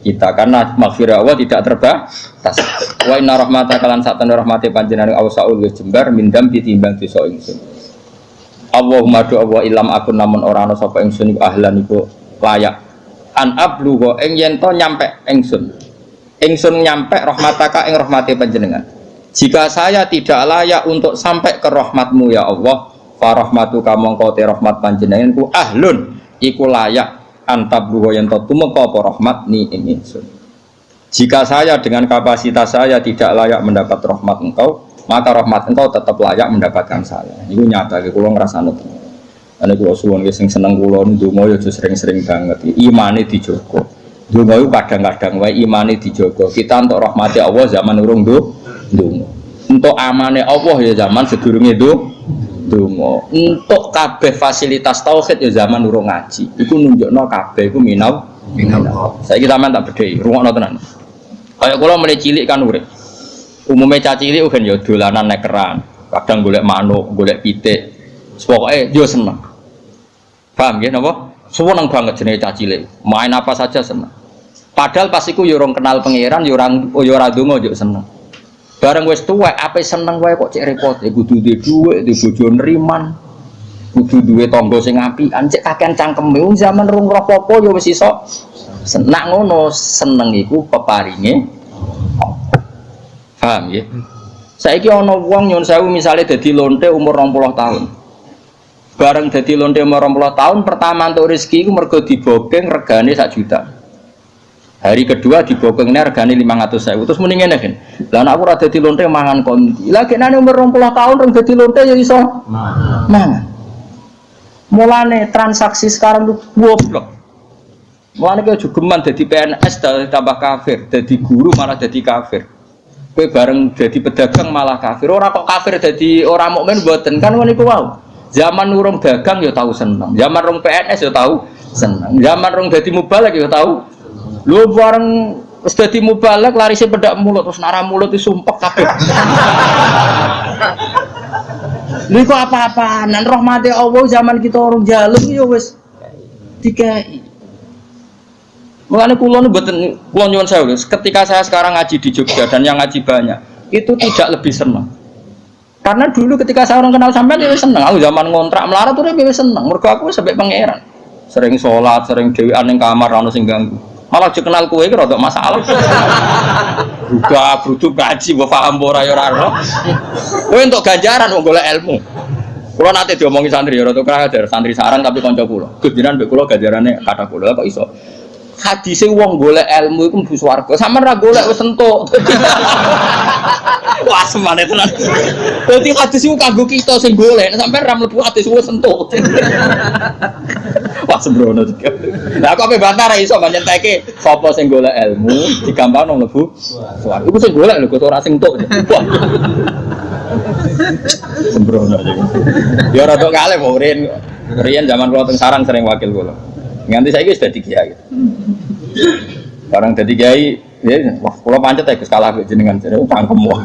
kita karena maghfirah Allah tidak terbatas. Wa inna rahmataka lan satana rahmate panjenengan ausaul wis jembar mindam ditimbang dosa ingsun. Allahumma do wa ilam akun namun ora ana sapa ingsun iku ahlan iku layak an ablugo ing yen to nyampe ingsun. Ingsun nyampe rahmataka ing rahmate panjenengan. Jika saya tidak layak untuk sampai ke rahmatmu ya Allah, fa rahmatuka mongko te rahmat panjenengan ku ahlun iku layak antabluho yang tumeka apa rahmat ni ingsun. Jika saya dengan kapasitas saya tidak layak mendapat rahmat engkau, maka rahmat engkau tetap layak mendapatkan saya. Iku nyata iki kula ngrasane. Ane kula suwun ki sing seneng kula ndonga yo sering-sering banget. Imane dijogo. Ndonga iku kadang-kadang wae imane dijogo. Kita untuk rahmati Allah zaman urung ndonga. Untuk amane Allah ya zaman sedurunge donga. Untuk kabeh fasilitas tauhid ya zaman urung ngaji. Iku nunjukno kabeh iku minau. Saiki sampean tak bedhei, rungokno tenan. Kaya kula mulai cilik kan urip. Umume cah cilik kan ya dolanan nek keran, kadang golek manuk, golek pitik. Pokoke yo seneng. Paham nggih napa? Seneng banget jenenge cah cilik. Main apa saja seneng. Padahal pas iku yo ora kenal pangeran, yo ora ndonga yo seneng. Bareng wis tuwek ape seneng wae kok cek repot, kudu duwe dhuwit, duwe bojo nriman, kudu duwe tangga sing apian, cek kakean cangkeme zaman rung roh apa ya wis iso seneng ngono, seneng iku peparinge. Paham ya? Saiki ana wong nyun sewu misale dadi lonte umur 20 tahun. Bareng dadi lonte umur 20 tahun pertama entuk rezeki iku mergo dibokeng regane 1 juta. Hari kedua dibokengnya regane 500.000. Terus muni ngene kan. Lah nek aku ora dadi lonte mangan kondi. Lah kenane umur 20 tahun rong dadi lonte ya iso mangan. Mulane transaksi sekarang tuh goblok. Mulane kowe jogeman dadi PNS tambah kafir, dadi guru malah dadi kafir. Kowe bareng dadi pedagang malah kafir. Ora kok kafir dadi ora mukmin mboten kan ngono iku wae. Zaman urung dagang ya tahu seneng. Zaman rong PNS ya tahu seneng. Zaman rong dadi mubalek ya tahu. Lu bareng wis dadi mubalek larise pedak mulut terus nara mulut disumpek kabeh. Lha kok apa-apaan rahmate Allah zaman kita orang jaluk ya wis dikai. Mulane kula nu mboten kula nyuwun sewu ketika saya sekarang ngaji di Jogja dan yang ngaji banyak itu tidak lebih senang. Karena dulu ketika saya orang kenal sampean ya seneng. Aku zaman ngontrak melarat tuh ya seneng. Mergo aku sampai pangeran. Sering sholat, sering dhewean ning kamar ana sing ganggu. Malah dikenal kowe iki rada masalah. Buka brudu ngaji mbok paham ora ya ora. Kowe entuk ganjaran wong golek ilmu. Kula nate diomongi santri ya rada krajar, santri sarang tapi kanca kula. Gus jenengan mbek kula ganjarane kathah kula kok iso. Hadise wong golek ilmu iku mlebu swarga. Sampeyan ra golek wis entuk. Wah, semane tenan. Dadi hadis iku kanggo kita sing golek, sampeyan ra mlebu hadis wis entuk. Wah, sembrono juga. Lah kok ape bantah ra iso nyenteke sapa sing golek ilmu digampangno mlebu swarga. Iku sing golek lho kok ora sing entuk. Sembrono juga. Ya ora tok kalih kok riyen zaman kula teng sarang sering wakil kula. Nganti saiki wis dadi kiai. Barang dadi kiai, ya wah kula pancet ya Gus kalah jenengan jare cangkem wae.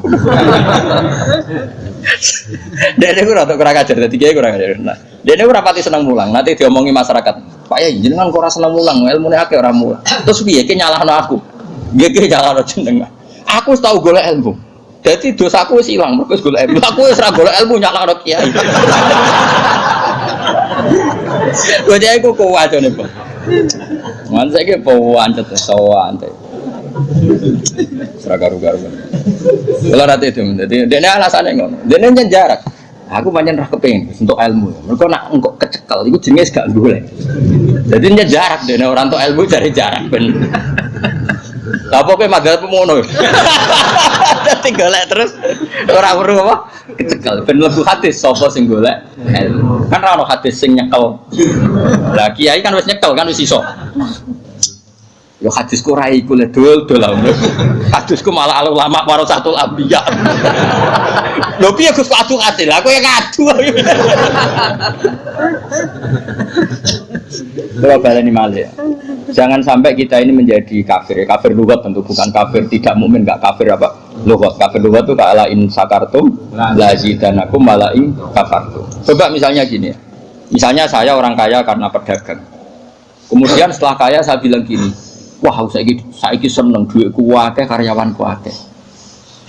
Dene ora tok kurang ajar dadi kiai kurang ajar. Nah, dene ora pati seneng mulang, nanti diomongi masyarakat. Pak ya jenengan kok ora seneng mulang, ilmune akeh ora mulang. Terus piye ki nyalahno aku? Nggih ki nyalahno jenengan. Aku wis tau golek ilmu. Dadi dosaku wis ilang mergo wis golek ilmu. Aku wis ora golek ilmu nyalahno kiai. Wajah aku kuat nih Pak. Masa ini pawancet sawan teh. Seragaru-garu. Kalau nanti itu, jadi dia alasannya ngono. Dia nyen jarak. Aku banyak rah kepengin untuk ilmu. Mereka nak engkau kecekel, itu jenis gak boleh. Jadi nyen jarak dia orang untuk ilmu cari jarak ben. Apa kowe madhep ngono. Dadi golek terus ora perlu apa? Kecekel ben mlebu hadis sapa sing golek ilmu. Kan ora ono hadis sing nyekel. Lah kiai kan wis nyekel kan wis iso. Yo hadisku ra iku le dol-dol. Hadisku malah ulama warasatul anbiya. Lho piye Gus kok adu-adu? Lah kowe ngadu. Coba baleni malih. Jangan sampai kita ini menjadi kafir. Kafir lughat tentu bukan kafir tidak mukmin, enggak kafir apa? Lughat. Kafir lughat itu kala in sakartum la zidanakum wala in kafartum. Coba misalnya gini ya. Misalnya saya orang kaya karena pedagang. Kemudian setelah kaya saya bilang gini, wah saiki seneng duitku akeh, karyawanku akeh.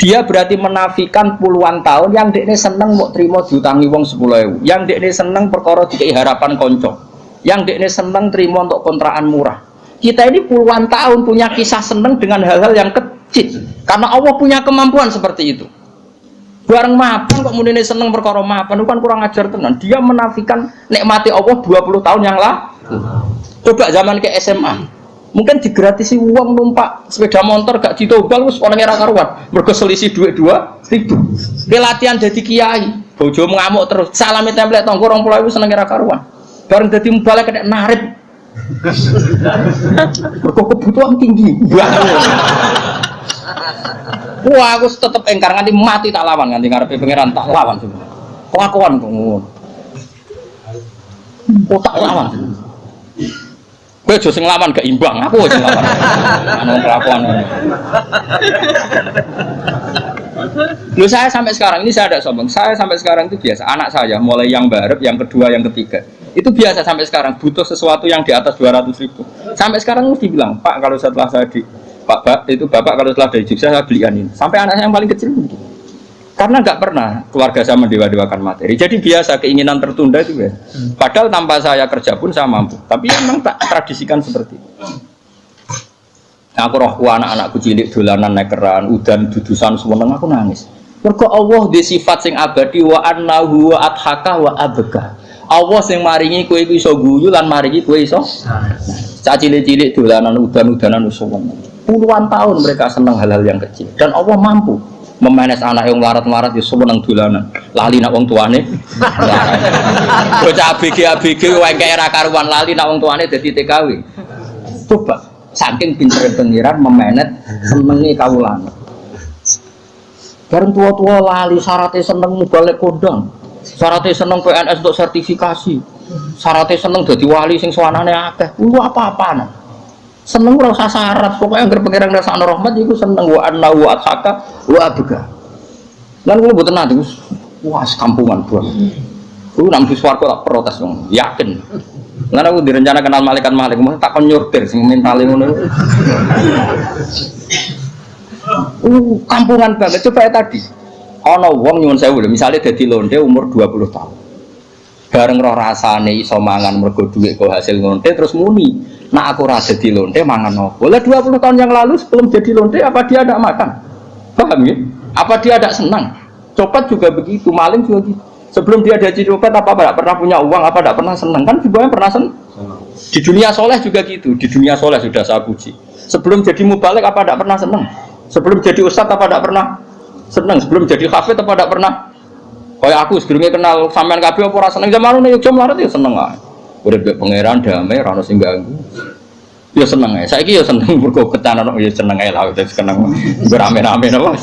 Dia berarti menafikan puluhan tahun yang dekne seneng mau terima diutangi wong 10.000. Yang dekne seneng perkara dikei harapan konco. Yang dekne seneng terima untuk kontrakan murah. Kita ini puluhan tahun punya kisah seneng dengan hal-hal yang kecil. Karena Allah punya kemampuan seperti itu. Bareng mapan kok mudine seneng perkara mapan itu kan kurang ajar tenan. Dia menafikan nikmati Allah 20 tahun yang lalu. Coba zaman ke SMA. Mungkin digratisi uang numpak sepeda motor gak ditobal wis ana ora karuan. Mergo selisih duit 2.000. Ke latihan dadi kiai, bojo ngamuk terus. Salami template tanggo 20.000 seneng ora karuan. Bareng dadi mubalek kena narip. Mergo kebutuhan tinggi. Wah, aku tetep engkar nganti mati tak lawan, nganti ngarepe pangeran tak lawan sebenarnya. Kelakuan kok ngono. Kok tak lawan. Kowe aja sing lawan gak imbang, aku sing lawan. Ana kelakuan ngono. Loh saya sampai sekarang ini saya ada sombong. Saya sampai sekarang itu biasa. Anak saya mulai yang barep, yang kedua, yang ketiga. Itu biasa sampai sekarang butuh sesuatu yang di atas 200.000. Sampai sekarang mesti bilang, "Pak, kalau setelah saya di Pak, itu Bapak kalau setelah dari Jogja saya belikan ini." Sampai anak saya yang paling kecil begitu. Karena nggak pernah keluarga saya mendewa-dewakan materi. Jadi biasa keinginan tertunda itu ya. Padahal tanpa saya kerja pun saya mampu. Tapi memang tak tradisikan seperti itu. Aku rohku anak-anakku cilik dolanan nekeran, udan dudusan semeneng aku nangis. Mergo Allah di sifat sing abadi wa annahu wa adhaka wa abka. Allah sing maringi kowe iku iso guyu lan maringi kowe iso. Cah cilik-cilik dolanan udan-udanan semeneng. Puluhan tahun mereka senang hal-hal yang kecil dan Allah mampu memanes anak yang larat-larat di seneng dolanan lali nak wong tuane bocah ABG wae era karuan lali nak wong tuane dadi TKW. Coba saking pintere pengiran memanet senenge kawulane bareng tua-tua lali syaratnya seneng balik kondang syaratnya seneng PNS untuk sertifikasi syaratnya seneng dadi wali sing suwanane akeh apa-apaan seneng ora usah syarat pokoknya anggere pangeran rasane rahmat iku seneng wa anna wa athaka wa abga lan kula mboten nate wah kampungan buang ku nang swarga tak protes wong yakin lan aku direncana kenal malaikat mmau tak kon nyortir sing mentale ngono kampungan banget coba ya tadi ana wong nyuwun sewu lho misale dadi londe umur 20 tahun bareng roh rasane iso mangan mergo dhuwit kok hasil londe terus muni nah aku rasa di lonte mangan apa? Lah 20 tahun yang lalu sebelum jadi lonte apa dia ada makan? Paham ya? Apa dia ada senang? Copet juga begitu, maling juga gitu. Sebelum dia jadi copet apa tidak pernah punya uang, apa tidak pernah senang? Kan semuanya pernah senang. Di dunia soleh juga gitu. Di dunia soleh sudah saya puji. Sebelum jadi mubalek apa tidak pernah senang? Sebelum jadi ustadz apa tidak pernah senang? Sebelum jadi hafid apa tidak pernah? Kayak aku sebelumnya kenal sampean kabeh apa ora seneng zaman nek yo mlarat ya seneng ae. Udah be pangeran damai rano sing ganggu. Ya seneng ae. Saiki ya seneng mergo ketanan ya seneng ae lah wis seneng berame-rame napa.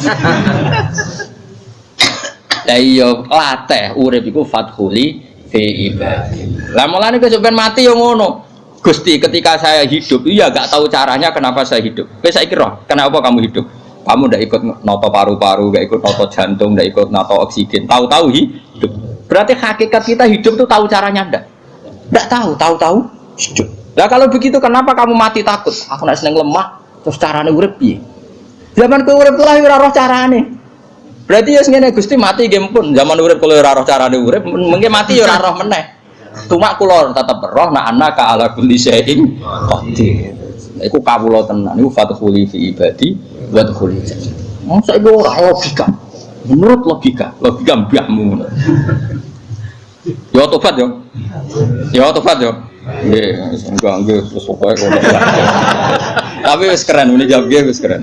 Lah iya latih urip iku fathuli fi ibadi. Lah mulane kowe sampean mati ya ngono. Gusti ketika saya hidup iya gak tahu caranya kenapa saya hidup. Kowe saiki roh, kenapa kamu hidup? Kamu ndak ikut noto paru-paru, ndak ikut noto jantung, ndak ikut noto oksigen. Tahu-tahu hidup. Berarti hakikat kita hidup tuh tahu caranya ndak? Ndak tahu hidup. Lah kalau begitu kenapa kamu mati takut? Aku nek seneng lemah, terus carane urip piye? Zaman kowe urip lah ora roh carane. Berarti ya ngene Gusti mati nggih pun zaman urip kalau ora roh carane urip, mengke mati ya ora roh meneh. Cuma kula tetep roh nek anaka ala kulli syai'in qadir. Iku kawula tenan, iku fathuli fi ibadi wa dkhuli jannah. Mosok iku ora logika. Menurut logika mbahmu. Yo tobat yo. Yo tobat yo. Nggih, enggak terus pokoke kono. Tapi wis keren ini jawabnya wis keren.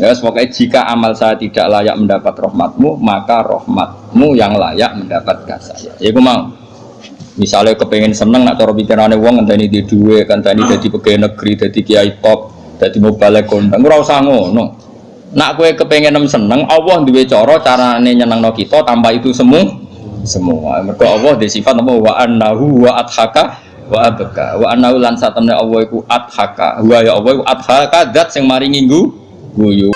Ya, semoga jika amal saya tidak layak mendapat rahmatmu, maka rahmatmu yang layak mendapatkan saya. Ya, aku mau. Misalnya kepengen seneng nak cara pikirane wong ngenteni di duwe, ngenteni dadi pegawai negeri, dadi kiai top, dadi mubalik kondang. Ora usah ngono. Nak kowe kepengen seneng, Allah duwe carane nyenengno kita tanpa itu semua. Mergo Allah di sifat apa wa annahu wa adhaka wa abka. Wa annahu lan satamne Allah iku adhaka. Wa ya Allah iku adhaka zat sing maringi guyu.